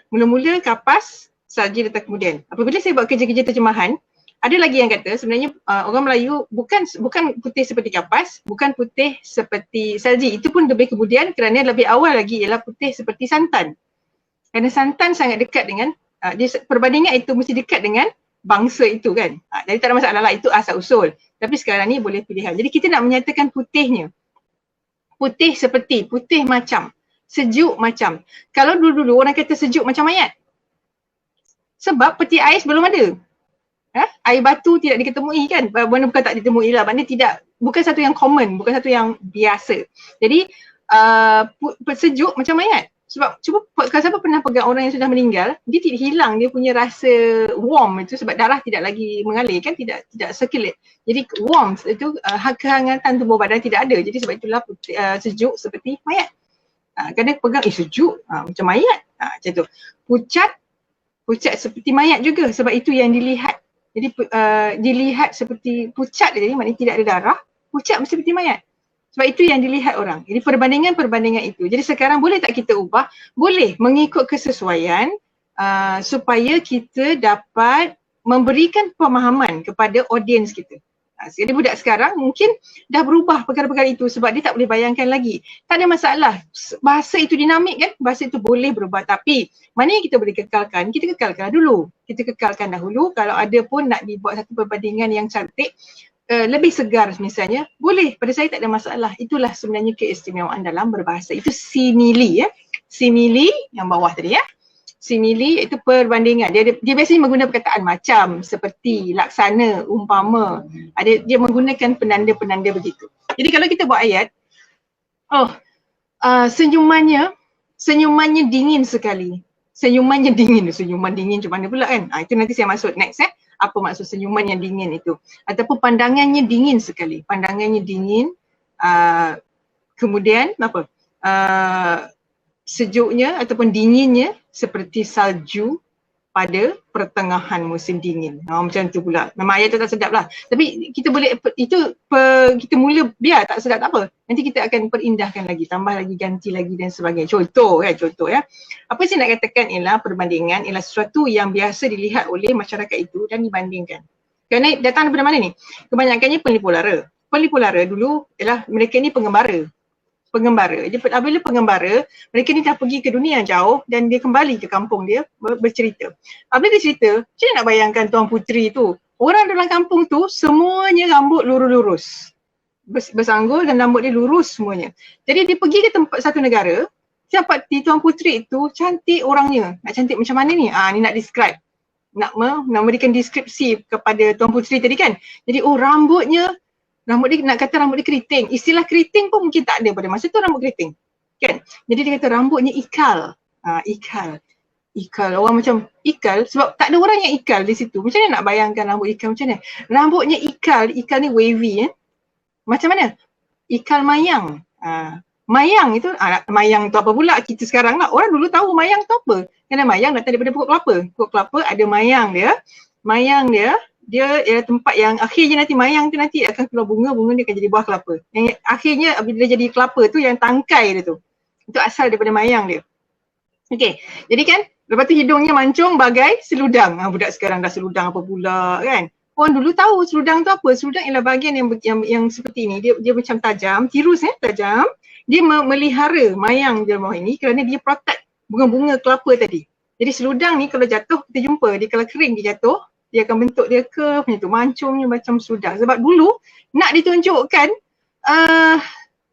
Speaker 2: Mula-mula kapas, salji datang kemudian. Apabila saya buat kerja-kerja terjemahan, ada lagi yang kata sebenarnya orang Melayu bukan putih seperti kapas, bukan putih seperti salji. Itu pun lebih kemudian kerana lebih awal lagi ialah putih seperti santan. Kerana santan sangat dekat dengan, perbandingan itu mesti dekat dengan bangsa itu kan. Jadi tak ada masalah lah, itu asal usul. Tapi sekarang ni boleh pilihan. Jadi kita nak menyatakan putihnya. Putih seperti, putih macam, sejuk macam. Kalau dulu-dulu orang kata sejuk macam mayat. Sebab peti ais belum ada. Air batu tidak diketemui kan, mana bukan tak ditemui lah, maknanya tidak, bukan satu yang common, bukan satu yang biasa. Jadi sejuk macam mayat. Sebab cuba kalau siapa pernah pegang orang yang sudah meninggal, dia tidak hilang dia punya rasa warm itu sebab darah tidak lagi mengalir kan, tidak circulate. Jadi warmth itu kehangatan tubuh badan tidak ada. Jadi sebab itulah sejuk seperti mayat. Kadang pegang sejuk macam mayat. Macam tu. Pucat seperti mayat juga sebab itu yang dilihat. Jadi dilihat seperti pucat jadi maknanya tidak ada darah, pucat seperti mayat. Sebab itu yang dilihat orang. Jadi perbandingan itu. Jadi sekarang boleh tak kita ubah? Boleh mengikut kesesuaian supaya kita dapat memberikan pemahaman kepada audiens kita. Jadi budak sekarang mungkin dah berubah perkara-perkara itu sebab dia tak boleh bayangkan lagi. Tak ada masalah. Bahasa itu dinamik kan? Bahasa itu boleh berubah tapi mana yang kita boleh kekalkan? Kita kekalkan dulu. Kita kekalkan dahulu. Kalau ada pun nak dibuat satu perbandingan yang cantik, lebih segar misalnya, boleh. Pada saya tak ada masalah. Itulah sebenarnya keistimewaan dalam berbahasa. Itu simili ya. Simili yang bawah tadi ya. Simili itu perbandingan. Dia biasanya menggunakan perkataan macam, seperti, laksana, umpama. Dia menggunakan penanda-penanda begitu. Jadi kalau kita buat ayat, senyumannya dingin sekali. Senyuman dingin macam mana pula kan? Itu nanti saya masuk next apa maksud senyuman yang dingin itu. Ataupun pandangannya dingin sekali. Pandangannya dingin, kemudian apa? Sejuknya ataupun dinginnya seperti salju pada pertengahan musim dingin. Macam tu pula. Memang ayat tu tak sedap lah. Tapi kita boleh, kita mula biar tak sedap tak apa. Nanti kita akan perindahkan lagi, tambah lagi, ganti lagi dan sebagainya. Contoh ya. Apa saya nak katakan ialah perbandingan ialah sesuatu yang biasa dilihat oleh masyarakat itu dan dibandingkan. Kerana datang daripada mana ni? Kebanyakannya penglipulara. Penglipulara dulu ialah mereka ni pengembara. Dia apabila pengembara, mereka ni dah pergi ke dunia yang jauh dan dia kembali ke kampung dia bercerita. Apabila dia cerita, macam nak bayangkan Tuan Puteri tu, orang dalam kampung tu semuanya rambut lurus-lurus. Bersanggul dan rambut dia lurus semuanya. Jadi dia pergi ke tempat satu negara, siapa Tuan Puteri itu cantik orangnya. Nak cantik macam mana ni? Ni nak describe. Nak memberikan deskripsi kepada Tuan Puteri tadi kan. Jadi rambut dia nak kata rambut dia keriting. Istilah keriting pun mungkin tak ada pada masa tu rambut keriting. Kan? Jadi dia kata rambutnya ikal. Ikal. Orang macam ikal sebab tak ada orang yang ikal di situ. Macam mana nak bayangkan rambut ikal macam mana? Rambutnya ikal ni wavy Macam mana? Ikal mayang. Mayang itu, mayang tu apa pula kita sekarang lah. Orang dulu tahu mayang tu apa. Kerana mayang datang daripada pokok kelapa. Pokok kelapa ada mayang dia. Mayang dia ialah tempat yang akhirnya nanti mayang tu nanti akan keluar bunga dia akan jadi buah kelapa. Yang akhirnya bila jadi kelapa tu yang tangkai dia tu. Itu asal daripada mayang dia. Okey, jadi kan lepas tu hidungnya mancung bagai seludang. Budak sekarang dah seludang apa pula kan. Orang dulu tahu seludang tu apa. Seludang ialah bahagian yang seperti ni. Dia macam tajam, tirus tajam. Dia melihara mayang di bawah ini kerana dia protect bunga-bunga kelapa tadi. Jadi seludang ni kalau jatuh kita jumpa, dia kalau kering dia jatuh, dia akan bentuk dia curve macam tu, mancungnya macam seludang. Sebab dulu nak ditunjukkan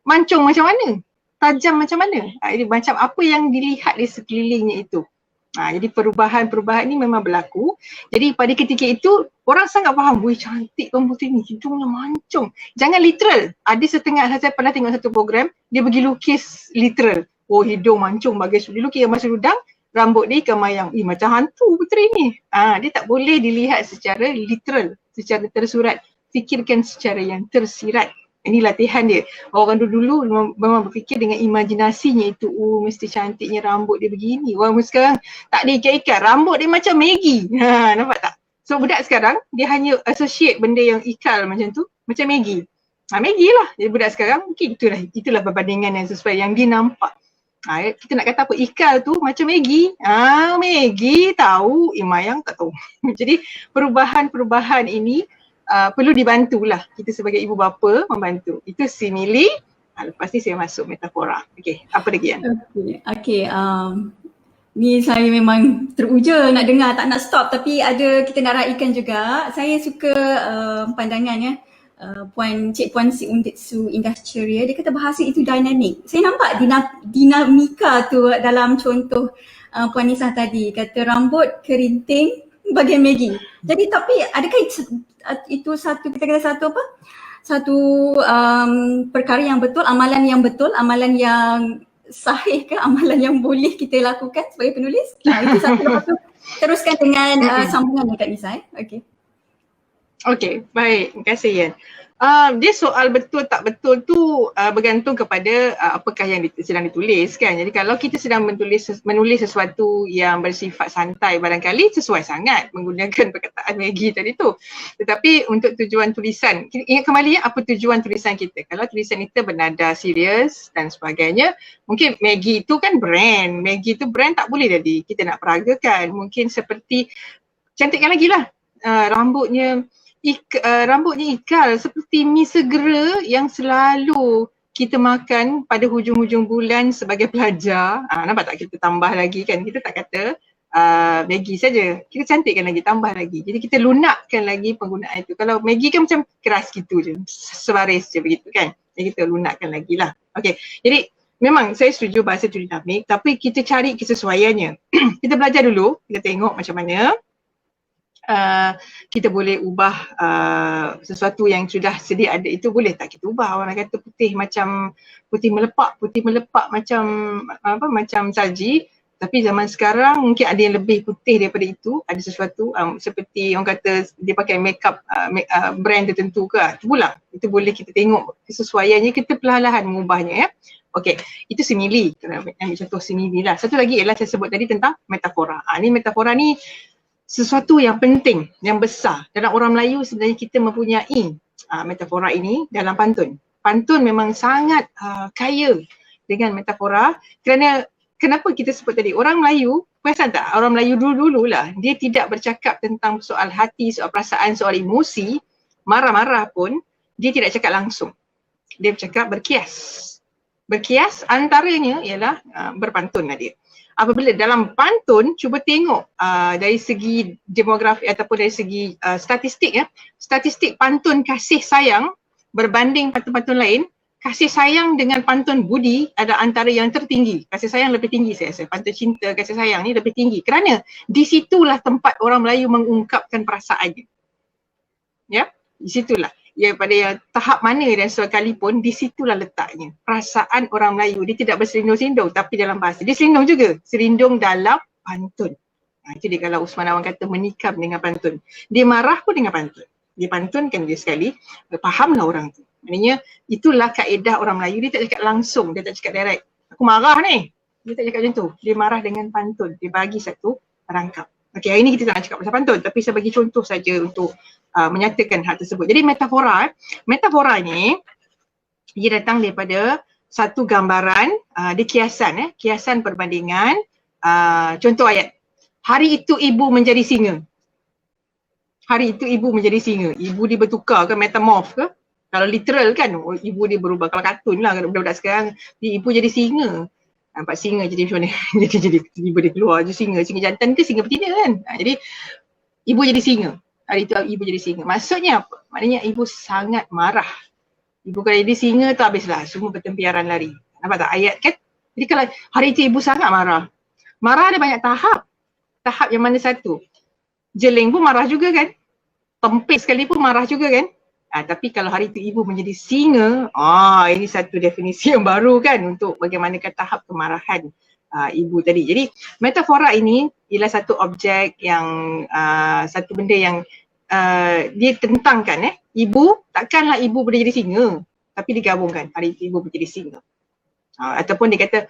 Speaker 2: mancung macam mana, tajam macam mana. Jadi macam apa yang dilihat di sekelilingnya itu. Jadi perubahan ni memang berlaku. Jadi pada ketika itu orang sangat faham, wih cantik Tuan Puteri ni, hidungnya mancung. Jangan literal. Ada setengah, saya pernah tengok satu program, dia pergi lukis literal. Hidung mancung bagai dia lukis yang masa seludang, rambut dia ikan mayang. Macam hantu Puteri ni. Dia tak boleh dilihat secara literal, secara tersurat. Fikirkan secara yang tersirat. Ini latihan dia. Orang dulu memang berfikir dengan imajinasinya itu. Mesti cantiknya rambut dia begini. Orang sekarang tak ada ikat-ikat. Rambut dia macam Maggie. Nampak tak? So budak sekarang dia hanya associate benda yang ikal macam tu macam Maggie. Maggie lah. Jadi budak sekarang mungkin itulah perbandingan yang sesuai yang dia nampak. Kita nak kata apa? Ikal tu macam Maggie. Maggie tahu, mayang tak tahu. Jadi perubahan ini perlu dibantulah. Kita sebagai ibu bapa membantu. Itu simili. Lepas ni saya masuk metafora. Okey, apa lagi Yan?
Speaker 1: Okey. Ni saya memang teruja nak dengar, tak nak stop, tapi kita nak raikan juga. Saya suka pandangannya. Cik Puan Su Indah Ceria, dia kata bahasa itu dynamic. Saya nampak dinamika tu dalam contoh Puan Nisah tadi, kata rambut kerinting bagai Maggie. Jadi tapi adakah itu satu perkara yang betul, amalan yang sahih ke amalan yang boleh kita lakukan sebagai penulis? Itu satu. Lepas tu teruskan dengan sambungan Kak Nisa.
Speaker 2: Okey, baik. Terima kasih Yan. Dia soal betul tak betul tu bergantung kepada apakah yang sedang ditulis kan. Jadi kalau kita sedang menulis sesuatu yang bersifat santai, barangkali sesuai sangat menggunakan perkataan Maggie tadi tu. Tetapi untuk tujuan tulisan, ingat kembali apa tujuan tulisan kita. Kalau tulisan kita bernada serius dan sebagainya, mungkin Maggie tu kan brand. Maggie tu brand tak boleh jadi kita nak peragakan. Mungkin seperti cantikkan lagi lah rambutnya ikal seperti mi segera yang selalu kita makan pada hujung-hujung bulan sebagai pelajar. Nampak tak kita tambah lagi kan, kita tak kata Maggie saja, kita cantikkan lagi, tambah lagi. Jadi kita lunakkan lagi penggunaan itu. Kalau Maggie kan macam keras gitu je, sebaris je begitu kan. Jadi kita lunakkan lagi lah. Okay, jadi memang saya setuju bahasa tu dinamik, tapi kita cari kesesuaiannya. Kita belajar dulu, kita tengok macam mana kita boleh ubah sesuatu yang sudah sedia ada itu, boleh tak kita ubah. Orang kata putih melepak macam macam salji, tapi zaman sekarang mungkin ada yang lebih putih daripada itu. Ada sesuatu seperti orang kata dia pakai makeup brand tertentu ke, itu pula itu boleh kita tengok kesesuaiannya, kita perlahan-lahan mengubahnya ya. Okey, itu simili, ambil contoh simili lah. Satu lagi ialah saya sebut tadi tentang metafora. Ni metafora ni sesuatu yang penting, yang besar. Dalam orang Melayu sebenarnya kita mempunyai metafora ini dalam pantun. Pantun memang sangat kaya dengan metafora, kerana kenapa kita sebut tadi, orang Melayu, perasan tak, orang Melayu dulu-dulu lah, dia tidak bercakap tentang soal hati, soal perasaan, soal emosi, marah-marah pun, dia tidak cakap langsung. Dia bercakap berkias. Berkias antaranya ialah berpantun lah dia. Apabila dalam pantun, cuba tengok dari segi demografi ataupun dari segi statistik ya. Statistik pantun kasih sayang berbanding pantun-pantun lain, kasih sayang dengan pantun budi ada antara yang tertinggi. Kasih sayang lebih tinggi saya rasa. Pantun cinta, kasih sayang ni lebih tinggi. Kerana di situlah tempat orang Melayu mengungkapkan perasaannya. Ya, di situlah. Ya, pada tahap mana dan sekalipun, di situlah letaknya. Perasaan orang Melayu, dia tidak berselindung-selindung tapi dalam bahasa. Dia selindung juga, selindung dalam pantun. Itu dia kalau Usman Awang kata menikam dengan pantun. Dia marah pun dengan pantun. Dia pantunkan dia sekali, fahamlah orang tu. Maknanya itulah kaedah orang Melayu, dia tak cakap langsung, dia tak cakap direct. Aku marah ni. Dia tak cakap macam tu. Dia marah dengan pantun. Dia bagi satu rangkap. Okey, hari ni kita tak nak cakap pasal pantun, tapi saya bagi contoh saja untuk menyatakan hal tersebut. Jadi metafora ni dia datang daripada satu gambaran, dia kiasan kiasan perbandingan. Contoh ayat, hari itu ibu menjadi singa. Hari itu ibu menjadi singa. Ibu dia bertukar ke, metamorph ke? Kalau literal kan, ibu dia berubah. Kalau kartun lah, budak-budak sekarang, ibu jadi singa. Nampak singa jadi macam mana? jadi ibu dia keluar je singa jantan ke singa betina kan? Jadi ibu jadi singa. Hari itu ibu jadi singa. Maksudnya apa? Maknanya ibu sangat marah. Ibu kalau jadi singa tu habislah, semua bertempiaran lari. Nampak tak ayat kan? Jadi kalau hari itu ibu sangat marah. Marah ada banyak tahap. Tahap yang mana satu? Jeling pun marah juga kan? Tempis sekali pun marah juga kan? Tapi kalau hari itu ibu menjadi singa, ini satu definisi yang baru kan untuk bagaimanakah tahap kemarahan ibu tadi. Jadi metafora ini ialah satu objek yang satu benda yang dia tentangkan ibu, takkanlah ibu boleh jadi singa, tapi digabungkan hari itu ibu menjadi singa. Ataupun dia kata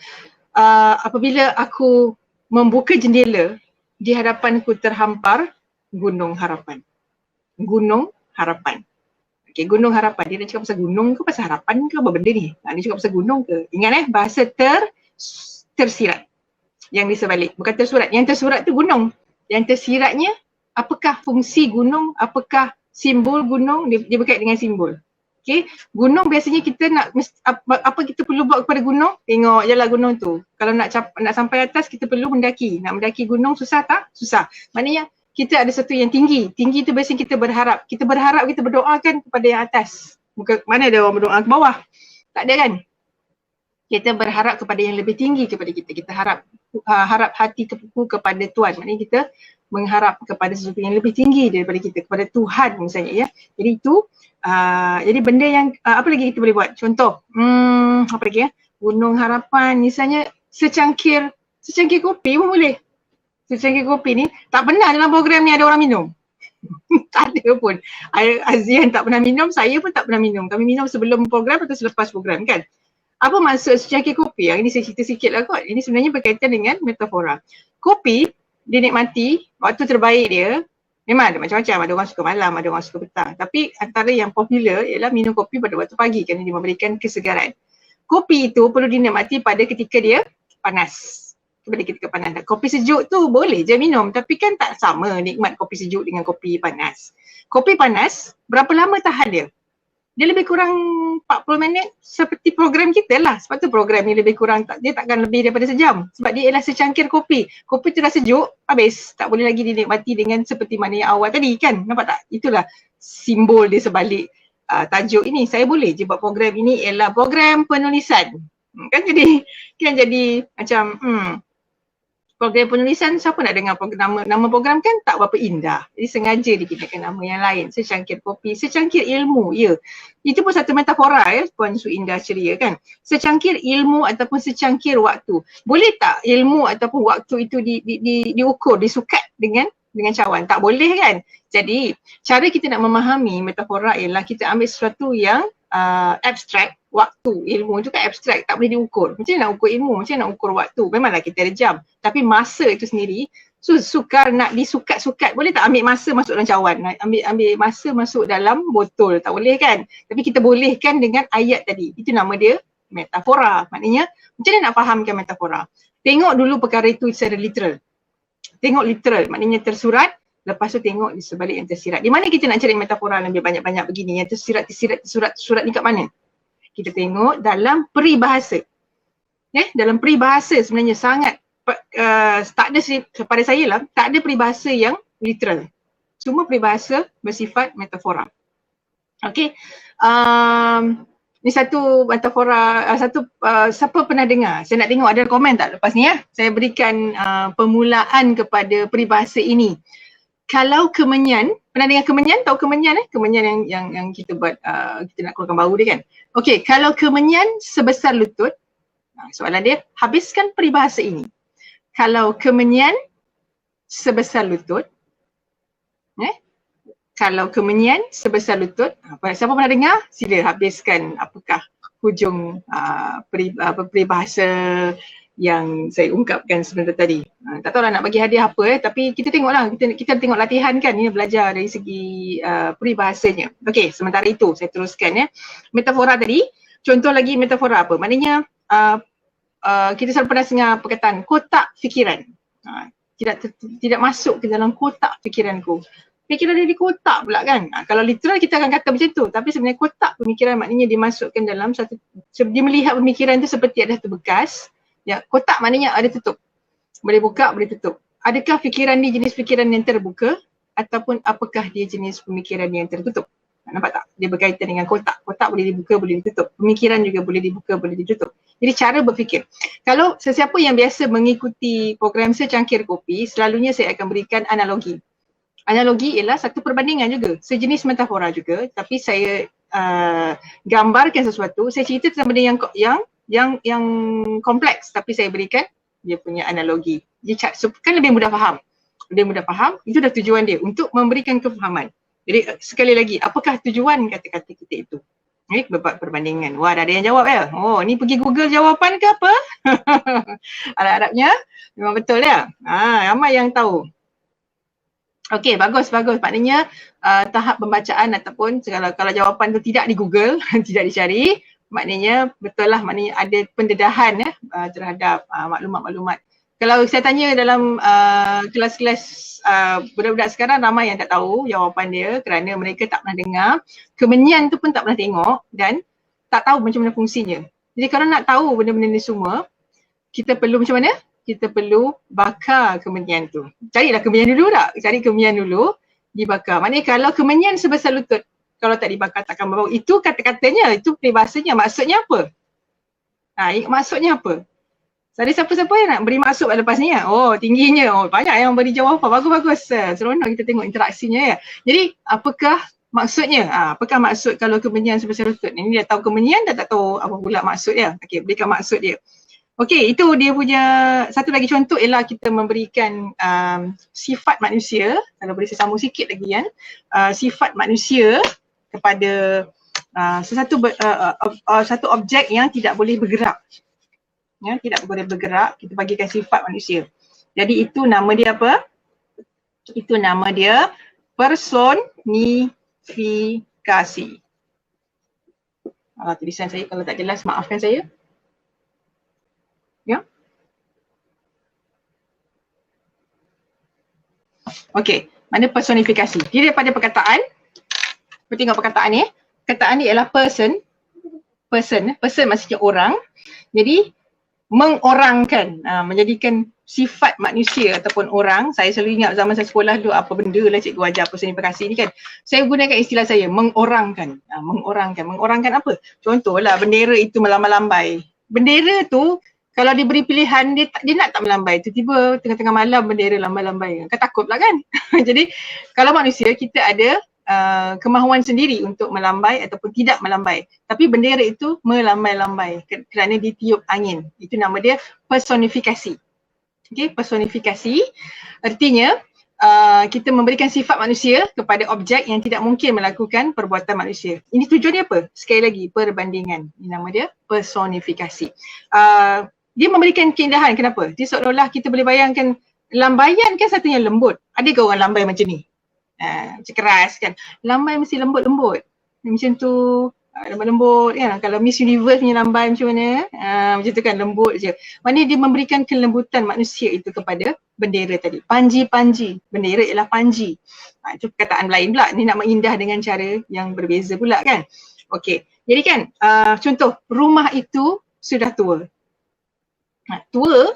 Speaker 2: apabila aku membuka jendela, di hadapanku terhampar gunung harapan. Gunung harapan. Okay, gunung harapan. Dia nak cakap pasal gunung ke pasal harapan ke apa benda ni? Dia cakap pasal gunung ke? Ingat bahasa tersirat. Yang di sebalik. Bukan tersurat. Yang tersurat tu gunung. Yang tersiratnya, apakah fungsi gunung? Apakah simbol gunung? Dia berkait dengan simbol. Okay. Gunung biasanya kita nak, apa kita perlu buat kepada gunung? Tengok je lah gunung tu. Kalau nak sampai atas, kita perlu mendaki. Nak mendaki gunung susah tak? Susah. Maknanya, kita ada sesuatu yang tinggi. Tinggi tu biasanya kita berharap. Kita berharap, kita berdoakan kepada yang atas. Bukan, mana ada orang berdoa ke bawah? Tak ada kan? Kita berharap kepada yang lebih tinggi kepada kita. Kita harap hati kepuku kepada Tuhan. Maknanya kita mengharap kepada sesuatu yang lebih tinggi daripada kita. Kepada Tuhan misalnya ya. Jadi itu, jadi benda yang, apa lagi kita boleh buat? Contoh, apa lagi ya? Gunung Harapan misalnya, secangkir kopi pun boleh. Secangkir kopi ni tak pernah dalam program ni ada orang minum. Tak ada pun. Azian tak pernah minum, saya pun tak pernah minum. Kami minum sebelum program atau selepas program kan. Apa maksud secangkir kopi? Yang ini saya cerita sikit lah kot. Ini sebenarnya berkaitan dengan metafora. Kopi dinikmati, waktu terbaik dia memang ada macam-macam. Ada orang suka malam, ada orang suka petang. Tapi antara yang popular ialah minum kopi pada waktu pagi kerana dia memberikan kesegaran. Kopi itu perlu dinikmati pada ketika dia panas. Pada ketika panas. Kopi sejuk tu boleh je minum tapi kan tak sama nikmat kopi sejuk dengan kopi panas. Kopi panas, berapa lama tahan dia? Dia lebih kurang 40 minit seperti program kita lah. Sebab tu program ni lebih kurang, dia takkan lebih daripada sejam. Sebab dia ialah secangkir kopi. Kopi tu dah sejuk, habis. Tak boleh lagi dinikmati dengan seperti mana yang awal tadi kan. Nampak tak? Itulah simbol dia sebalik tajuk ini. Saya boleh je buat program ini ialah program penulisan. Kan jadi macam program penulisan, siapa nak dengar nama program kan tak berapa indah. Jadi sengaja digunakan nama yang lain. Secangkir kopi, secangkir ilmu. Ya, itu pun satu metafora ya Puan Su Indah ceria kan. Secangkir ilmu ataupun secangkir waktu. Boleh tak ilmu ataupun waktu itu diukur, disukat dengan cawan? Tak boleh kan. Jadi cara kita nak memahami metafora ialah kita ambil sesuatu yang abstrak. Waktu, ilmu tu kan abstrak, tak boleh diukur. Macam mana nak ukur ilmu, macam mana nak ukur waktu? Memanglah kita ada jam. Tapi masa itu sendiri, sukar nak disukat-sukat. Boleh tak ambil masa masuk dalam cawan? Ambil masa masuk dalam botol, tak boleh kan? Tapi kita bolehkan dengan ayat tadi. Itu nama dia metafora. Maknanya, macam mana nak fahamkan metafora? Tengok dulu perkara itu secara literal. Tengok literal, maknanya tersurat. Lepas tu tengok di sebalik yang tersirat. Di mana kita nak cari metafora yang lebih banyak-banyak begini? Yang tersirat ni kat mana? Kita tengok dalam peribahasa. Dalam peribahasa sebenarnya sangat tak ada, pada saya lah, tak ada peribahasa yang literal. Semua peribahasa bersifat metafora. Okey. Ni satu metafora, siapa pernah dengar? Saya nak tengok ada komen tak lepas ni ya. Saya berikan permulaan kepada peribahasa ini. Kalau kemenyan, pernah dengar kemenyan? Tahu kemenyan Kemenyan yang kita buat, kita nak keluarkan bau dia kan. Okey, kalau kemenyan sebesar lutut, soalan dia, habiskan peribahasa ini. Kalau kemenyan sebesar lutut, kalau kemenyan sebesar lutut, siapa pernah dengar? Sila habiskan apakah hujung peribahasa yang saya ungkapkan sebentar tadi. Tak tahulah nak bagi hadiah apa tapi kita tengoklah, kita tengok latihan kan, ini belajar dari segi peribahasanya. Okey, sementara itu saya teruskan ya. Metafora tadi, contoh lagi metafora apa? Maknanya kita selalu pernah dengar perkataan kotak fikiran. Tidak masuk ke dalam kotak fikiranku. Fikiran dia di kotak pula kan. Kalau literal kita akan kata macam tu, tapi sebenarnya kotak pemikiran maknanya dimasukkan dalam satu, dia melihat pemikiran tu seperti ada satu bekas. Ya, kotak maknanya ada tutup. Boleh buka, boleh tutup. Adakah fikiran ni jenis fikiran yang terbuka ataupun apakah dia jenis pemikiran yang tertutup? Nampak tak? Dia berkaitan dengan kotak. Kotak boleh dibuka, boleh ditutup. Pemikiran juga boleh dibuka, boleh ditutup. Jadi cara berfikir. Kalau sesiapa yang biasa mengikuti program secangkir kopi, selalunya saya akan berikan analogi. Analogi ialah satu perbandingan juga. Sejenis metafora juga. Tapi saya gambarkan sesuatu. Saya cerita tentang benda yang kompleks tapi saya berikan dia punya analogi. Jadi kan lebih mudah faham. Lebih mudah faham, itu dah tujuan dia untuk memberikan kefahaman. Jadi sekali lagi, apakah tujuan kata-kata kita itu? Buat perbandingan. Wah, dah ada yang jawab ya? Oh, ni pergi Google jawapan ke apa? Harap-harapnya memang betul ya? Ramai yang tahu. Okey, bagus. Maknanya tahap pembacaan ataupun kalau jawapan tu tidak di Google, tidak dicari, maknanya betul lah, maknanya ada pendedahan terhadap maklumat-maklumat. Kalau saya tanya dalam kelas-kelas budak-budak sekarang, ramai yang tak tahu jawapan dia kerana mereka tak pernah dengar. Kemenyan tu pun tak pernah tengok dan tak tahu macam mana fungsinya. Jadi kalau nak tahu benda-benda ni semua, kita perlu macam mana? Kita perlu bakar kemenyan tu. Carilah kemenyan dulu tak? Cari kemenyan dulu, dibakar. Maknanya kalau kemenyan sebesar lutut, kalau tak dibakar takkan berbau. Itu kata-katanya, itu peribahasanya. Maksudnya apa? Maksudnya apa? Ada siapa-siapa yang nak beri maksud lepas ni ya? Oh, tingginya. Oh, banyak yang beri jawapan. Bagus-bagus. Seronok kita tengok interaksinya ya. Jadi, apakah Maksudnya, apakah maksud kalau kebencian sebesar lutut? Ini dah tahu kebencian, dah tak tahu apa pula maksud dia. Okey, berikan maksud dia. Okey, itu dia punya satu lagi contoh ialah kita memberikan sifat manusia, kalau boleh saya sambung sikit lagi kan, sifat manusia kepada satu objek yang tidak boleh bergerak. Ya, tidak boleh bergerak, kita bagikan sifat manusia. Jadi itu nama dia apa? Itu nama dia personifikasi. Tulisan saya kalau tak jelas maafkan saya. Ya. Okey, mana personifikasi? Dia daripada perkataan. Kita tengok perkataan ni. Perkataan ni ialah person. Person maksudnya orang. Jadi mengorangkan, menjadikan sifat manusia ataupun orang. Saya selalu ingat zaman saya sekolah dulu apa benda lah cikgu ajar personifikasi ni kan. Saya gunakan istilah saya mengorangkan. Mengorangkan apa? Contohlah bendera itu melambai-lambai. Bendera tu kalau diberi pilihan dia nak tak melambai, tiba-tiba tengah-tengah malam bendera lambai-lambai. Kan takut pula kan? Jadi kalau manusia kita ada kemahuan sendiri untuk melambai ataupun tidak melambai. Tapi bendera itu melambai-lambai kerana ditiup angin. Itu nama dia personifikasi. Okey, personifikasi artinya kita memberikan sifat manusia kepada objek yang tidak mungkin melakukan perbuatan manusia. Ini tujuannya apa? Sekali lagi, perbandingan. Ini nama dia personifikasi. Dia memberikan keindahan. Kenapa? Dia seolah-olah kita boleh bayangkan lambaian kan satunya lembut. Adakah orang lambai macam ni? Macam keras kan. Lambai mesti lembut-lembut. Macam tu lembut-lembut kan. Kalau Miss Universe punya lambai macam mana? Macam tu kan, lembut je. Maknanya dia memberikan kelembutan manusia itu kepada bendera tadi. Panji-panji. Bendera ialah panji. Itu perkataan lain pula. Ni nak mengindah dengan cara yang berbeza pula kan. Okey. Jadi kan contoh rumah itu sudah tua. Tua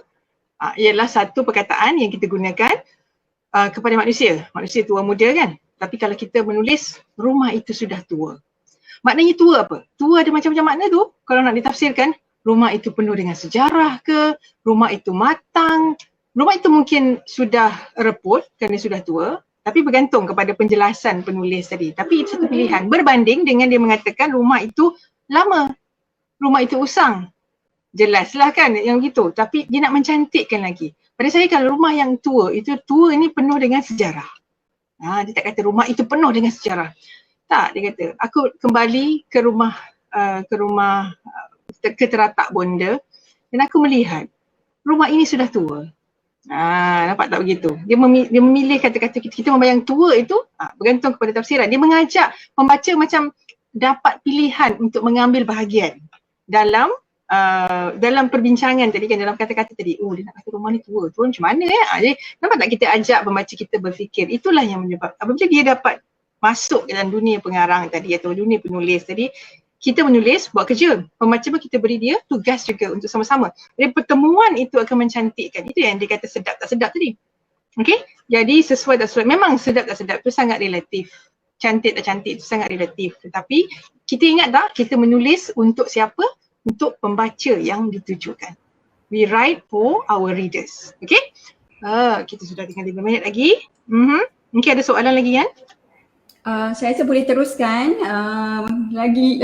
Speaker 2: ialah satu perkataan yang kita gunakan kepada manusia. Manusia tua muda kan. Tapi kalau kita menulis rumah itu sudah tua. Maknanya tua apa? Tua ada macam-macam makna tu. Kalau nak ditafsirkan, rumah itu penuh dengan sejarah ke, rumah itu matang, rumah itu mungkin sudah reput kerana sudah tua. Tapi bergantung kepada penjelasan penulis tadi. Tapi itu satu pilihan. Berbanding dengan dia mengatakan rumah itu lama. Rumah itu usang. Jelaslah kan yang gitu. Tapi dia nak mencantikkan lagi. Pada saya kalau rumah yang tua, itu tua ini penuh dengan sejarah. Dia tak kata rumah itu penuh dengan sejarah. Tak, dia kata aku kembali ke rumah ke teratak bonda dan aku melihat rumah ini sudah tua. Nampak tak begitu? Dia memilih kata-kata kita membayang tua itu bergantung kepada tafsiran. Dia mengajak pembaca macam dapat pilihan untuk mengambil bahagian dalam perbincangan tadi kan, dalam kata-kata tadi. Dia nak kata rumah ni tua. Tua macam mana ya? Jadi nampak tak kita ajak pembaca kita berfikir. Itulah yang menyebabkan apabila dia dapat masuk dalam dunia pengarang tadi atau dunia penulis tadi, kita menulis, buat kerja. Pembaca pun kita beri dia tugas juga untuk sama-sama. Jadi pertemuan itu akan mencantikkan. Itu yang dia kata sedap tak sedap tadi. Okey? Jadi sesuai tak sesuai. Memang sedap tak sedap itu sangat relatif. Cantik tak cantik itu sangat relatif. Tetapi kita ingat tak kita menulis untuk siapa? Untuk pembaca yang ditujukan. We write for our readers. Okay? Kita sudah tinggal 5 minit lagi. Mungkin ada soalan lagi kan?
Speaker 1: Saya rasa boleh teruskan lagi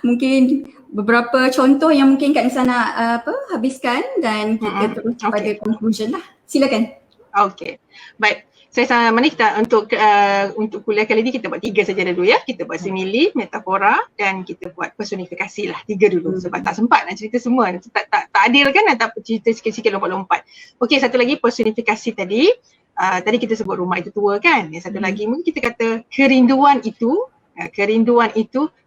Speaker 1: mungkin beberapa contoh yang mungkin Kak Nisa nak habiskan dan kita terus pada conclusion lah. Silakan. Okay. Baik. Saya mana kita untuk kuliah kali ni kita buat 3 saja dulu ya. Kita buat simile, metafora dan kita buat personifikasi lah. 3 dulu sebab tak sempat nak cerita semua. Tak adil kan nak cerita sikit-sikit lompat-lompat. Okey, satu lagi personifikasi tadi. Tadi kita sebut rumah itu tua kan. Yang satu lagi mungkin kita kata kerinduan itu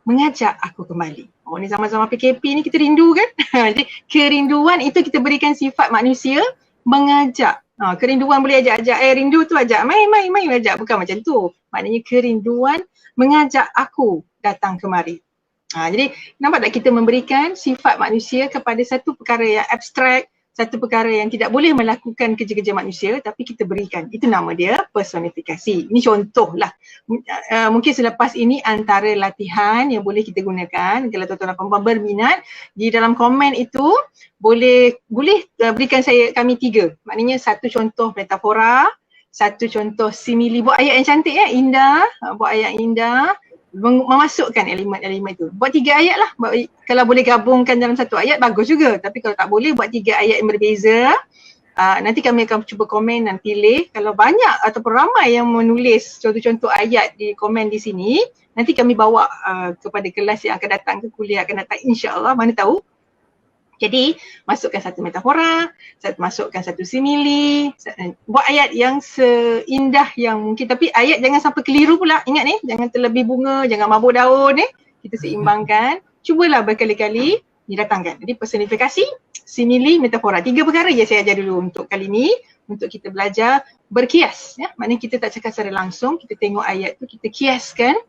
Speaker 1: mengajak aku kembali. Ni zaman-zaman PKP ni kita rindu kan. Jadi kerinduan itu kita berikan sifat manusia mengajak. Kerinduan boleh ajak-ajak, rindu tu ajak, main ajak, bukan macam tu. Maknanya kerinduan mengajak aku datang kemari. Jadi nampak tak kita memberikan sifat manusia kepada satu perkara yang abstrak, satu perkara yang tidak boleh melakukan kerja-kerja manusia tapi kita berikan. Itu nama dia personifikasi. Ini contoh lah. Mungkin selepas ini antara latihan yang boleh kita gunakan kalau tuan-tuan dan puan-puan berminat, di dalam komen itu boleh berikan kami 3. Maknanya satu contoh metafora,
Speaker 2: satu contoh simili, buat ayat yang cantik ya, indah, buat ayat indah, memasukkan elemen-elemen itu. Buat 3 ayat lah. Kalau boleh gabungkan dalam satu ayat bagus juga. Tapi kalau tak boleh buat 3 ayat yang berbeza. Nanti kami akan cuba komen dan pilih. Kalau banyak ataupun ramai yang menulis contoh-contoh ayat di komen di sini, nanti kami bawa kepada kelas yang akan datang, ke kuliah akan datang, insya-Allah, mana tahu. Jadi masukkan satu metafora, masukkan satu simili, buat ayat yang seindah yang mungkin, tapi ayat jangan sampai keliru pula. Ingat ni, jangan terlebih bunga, jangan mabuk daun ni. Kita seimbangkan. Cubalah berkali-kali didatangkan. Jadi personifikasi, simili, metafora. 3 perkara je saya ajar dulu untuk kali ni, untuk kita belajar berkias. Ya? Maknanya kita tak cakap secara langsung, kita tengok ayat tu, kita kiaskan.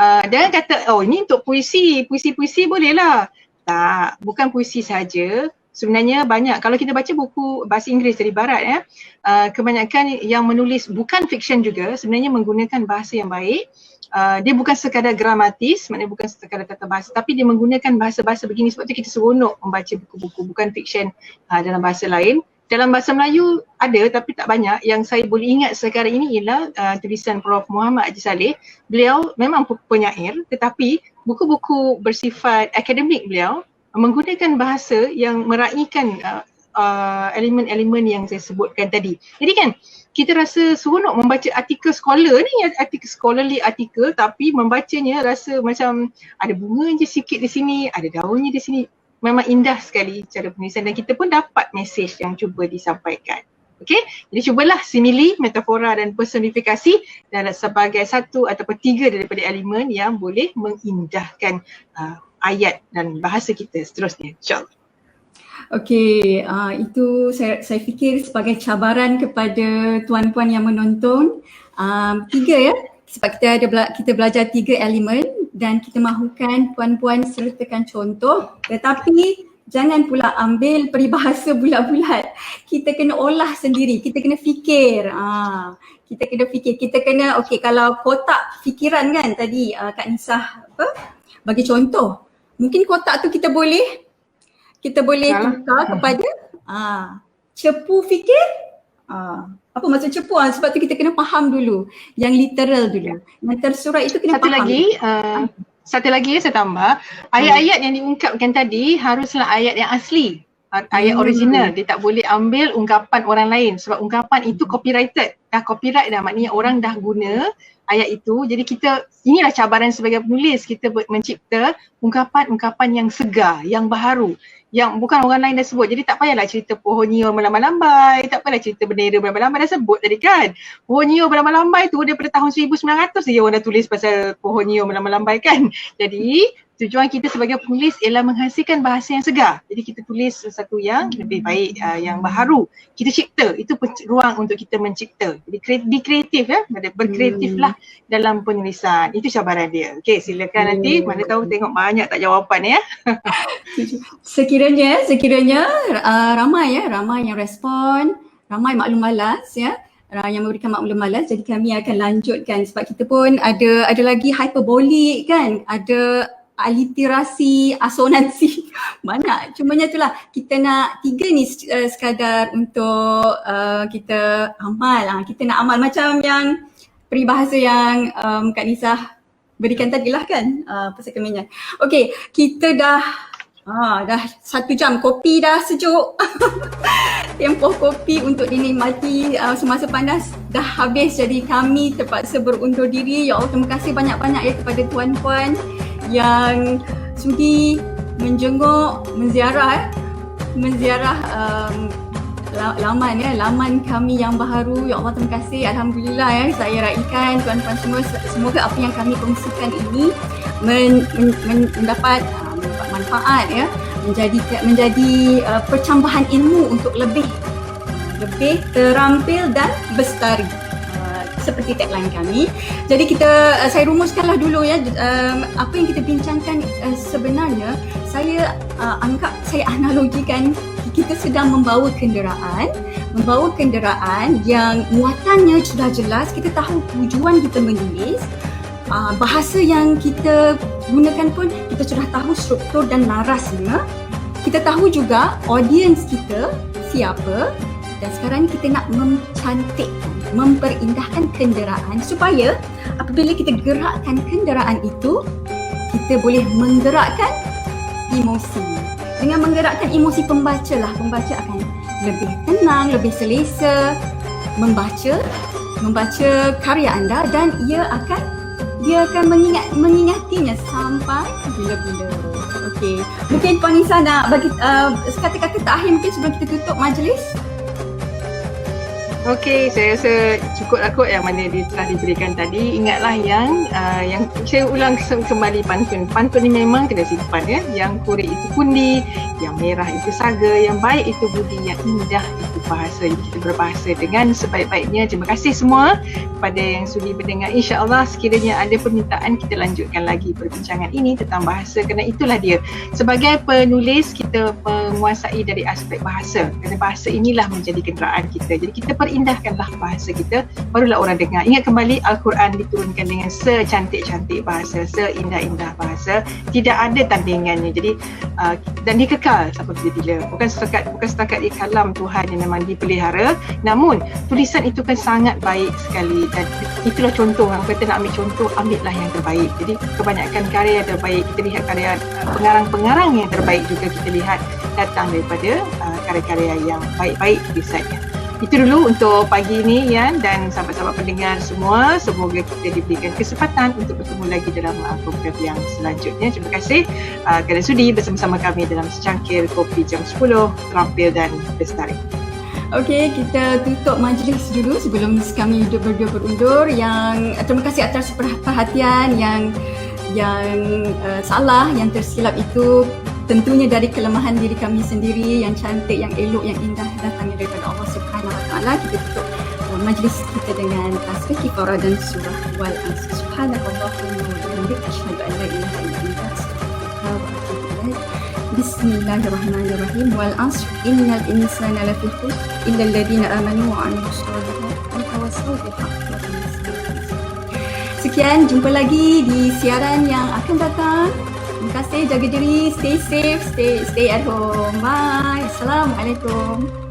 Speaker 2: Jangan kata, oh ini untuk puisi boleh lah. Tak, bukan puisi saja. Sebenarnya banyak, kalau kita baca buku bahasa Inggeris dari barat ya, kebanyakan yang menulis bukan fiksyen juga sebenarnya menggunakan bahasa yang baik. Dia bukan sekadar gramatis, maknanya bukan sekadar tata bahasa, tapi dia menggunakan bahasa-bahasa begini. Sebab tu kita seronok membaca buku-buku bukan fiksyen dalam bahasa lain. Dalam bahasa Melayu ada tapi tak banyak. Yang saya boleh ingat sekarang ini ialah tulisan Prof. Muhammad Haji Saleh. Beliau memang penyair tetapi buku-buku bersifat akademik beliau menggunakan bahasa yang meraihkan elemen-elemen yang saya sebutkan tadi. Jadi kan kita rasa seronok membaca artikel scholar ni, artikel scholarly artikel, tapi membacanya rasa macam ada bunga je sikit di sini, ada daunnya di sini. Memang indah sekali cara penulisan dan kita pun dapat mesej yang cuba disampaikan. Okey, jadi cubalah simili, metafora dan personifikasi dan sebagai satu ataupun 3 daripada elemen yang boleh mengindahkan ayat dan bahasa kita seterusnya, insyaAllah.
Speaker 1: Okey, itu saya fikir sebagai cabaran kepada tuan-puan yang menonton. 3 ya, sebab kita belajar 3 elemen dan kita mahukan puan-puan sertakan contoh, tetapi jangan pula ambil peribahasa bulat-bulat. Kita kena olah sendiri, kita kena fikir. Kita kena okey, kalau kotak fikiran kan tadi Kak Nisah bagi contoh. Mungkin kotak tu kita boleh tukar kepada cepu fikir. Apa maksud cepu? Sebab tu kita kena faham dulu yang literal dulu. Yang tersurat itu kena faham.
Speaker 2: Satu lagi saya tambah, ayat-ayat yang diungkapkan tadi haruslah ayat yang asli. Ayat original. Dia tak boleh ambil ungkapan orang lain sebab ungkapan itu copyrighted. Dah copyright dah, maknanya orang dah guna ayat itu. Jadi inilah cabaran sebagai penulis, kita mencipta ungkapan-ungkapan yang segar, yang baharu, yang bukan orang lain dah sebut. Jadi tak payahlah cerita pohon nyiur melambai-lambai, tak payahlah cerita bendera melambai-lambai, dah sebut tadi kan. Pohon nyiur melambai-lambai tu daripada tahun 1900 saja orang dah tulis pasal pohon nyiur melambai-lambai kan. Jadi tujuan kita sebagai penulis ialah menghasilkan bahasa yang segar. Jadi kita tulis sesuatu yang lebih baik, yang baharu. Kita cipta, itu ruang untuk kita mencipta. Jadi be kreatif ya, berkreatiflah dalam penulisan. Itu cabaran dia. Okey, silakan nanti mana tahu tengok banyak tak jawapan ya.
Speaker 1: Sekiranya ramai yang respon, ramai maklum malas ya, yang memberikan maklum malas, jadi kami akan lanjutkan sebab kita pun ada lagi hyperbolik kan, ada aliterasi, asonansi, banyak. Cumanya itulah kita nak 3 ni sekadar untuk kita amal. Kita nak amal macam yang peribahasa yang Kak Nisah berikan tadilah kan, pasal kemenyan. Okey, kita dah 1 jam, kopi dah sejuk. Tempoh kopi untuk dinikmati semasa panas dah habis, jadi kami terpaksa berundur diri. Ya Allah, terima kasih banyak-banyak ya kepada tuan-puan yang sudi menziarah laman kami yang baru. Ya Allah, terima kasih. Alhamdulillah ya, saya raikan tuan-tuan semua, semoga apa yang kami kongsikan ini mendapat manfaat ya, menjadi percambahan ilmu untuk lebih terampil dan bestari. Seperti tagline kami. Jadi saya rumuskanlah dulu ya, apa yang kita bincangkan sebenarnya saya analogikan kita sedang membawa kenderaan yang muatannya sudah jelas, kita tahu tujuan kita menulis, bahasa yang kita gunakan pun kita sudah tahu struktur dan larasnya, kita tahu juga audience kita siapa, dan sekarang kita nak mencantikkan. memperindahkan kenderaan supaya apabila kita gerakkan kenderaan itu, kita boleh menggerakkan emosi. Dengan menggerakkan emosi pembaca lah, pembaca akan lebih tenang, lebih selesa membaca karya anda, dan dia akan mengingatinya sampai bila-bila. Okey, mungkin Puan Nisa nak bagi kata-kata terakhir mungkin sebelum kita tutup majlis.
Speaker 2: Okey, saya rasa cukup lah kot yang mana telah diberikan tadi. Ingatlah yang saya ulang kembali pantun. Pantun ni memang kena simpan ya. Yang kurik itu kundi, yang merah itu saga, yang baik itu budi, yang indah itu bahasa. Jadi kita berbahasa dengan sebaik-baiknya. Terima kasih semua kepada yang sudi mendengar. InsyaAllah sekiranya ada permintaan, kita lanjutkan lagi perbincangan ini tentang bahasa. Kerana itulah dia. Sebagai penulis, kita menguasai dari aspek bahasa. Kerana bahasa inilah menjadi kenderaan kita. Jadi kita indahkanlah bahasa kita, barulah orang dengar. Ingat kembali Al-Quran diturunkan dengan secantik-cantik bahasa, seindah-indah bahasa, tidak ada tandingannya. Jadi dan dikekal sampai bila-bila. Bukan setakat di kalam Tuhan yang memang dipelihara, namun tulisan itu kan sangat baik sekali, dan itulah contoh. Orang kata nak ambil contoh, ambillah yang terbaik. Jadi kebanyakan karya yang terbaik, kita lihat karya pengarang-pengarang yang terbaik juga kita lihat datang daripada karya-karya yang baik-baik tulisannya. Itu dulu untuk pagi ini ya, dan sahabat-sahabat pendengar semua, semoga kita diberikan kesempatan untuk bertemu lagi dalam program yang selanjutnya. Terima kasih kerana sudi bersama-sama kami dalam secangkir kopi jam 10, terampil dan lestari.
Speaker 1: Okey, kita tutup majlis dulu sebelum kami berdua berundur. Terima kasih atas perhatian yang salah, yang tersilap itu tentunya dari kelemahan diri kami sendiri. Yang cantik, yang elok, yang indah datangnya daripada Allah Subhanahu Wa Taala. Kita tutup majlis kita dengan tasbih kifarah dan surah wal asr. Subhanakallahumma wa bihamdika asyhadu an la ilaha illa anta astaghfiruka wa atubu ilaik. Bismillahirrahmanirrahim. Wal asr innal insana lafi khusr illa alladhina amanu wa 'amilus shalihat wa tawassaw bil haqqi wa tawassaw bis sabr. Sekian, jumpa lagi di siaran yang akan datang. Terima kasih, jaga diri, stay safe, stay at home. Bye. Assalamualaikum.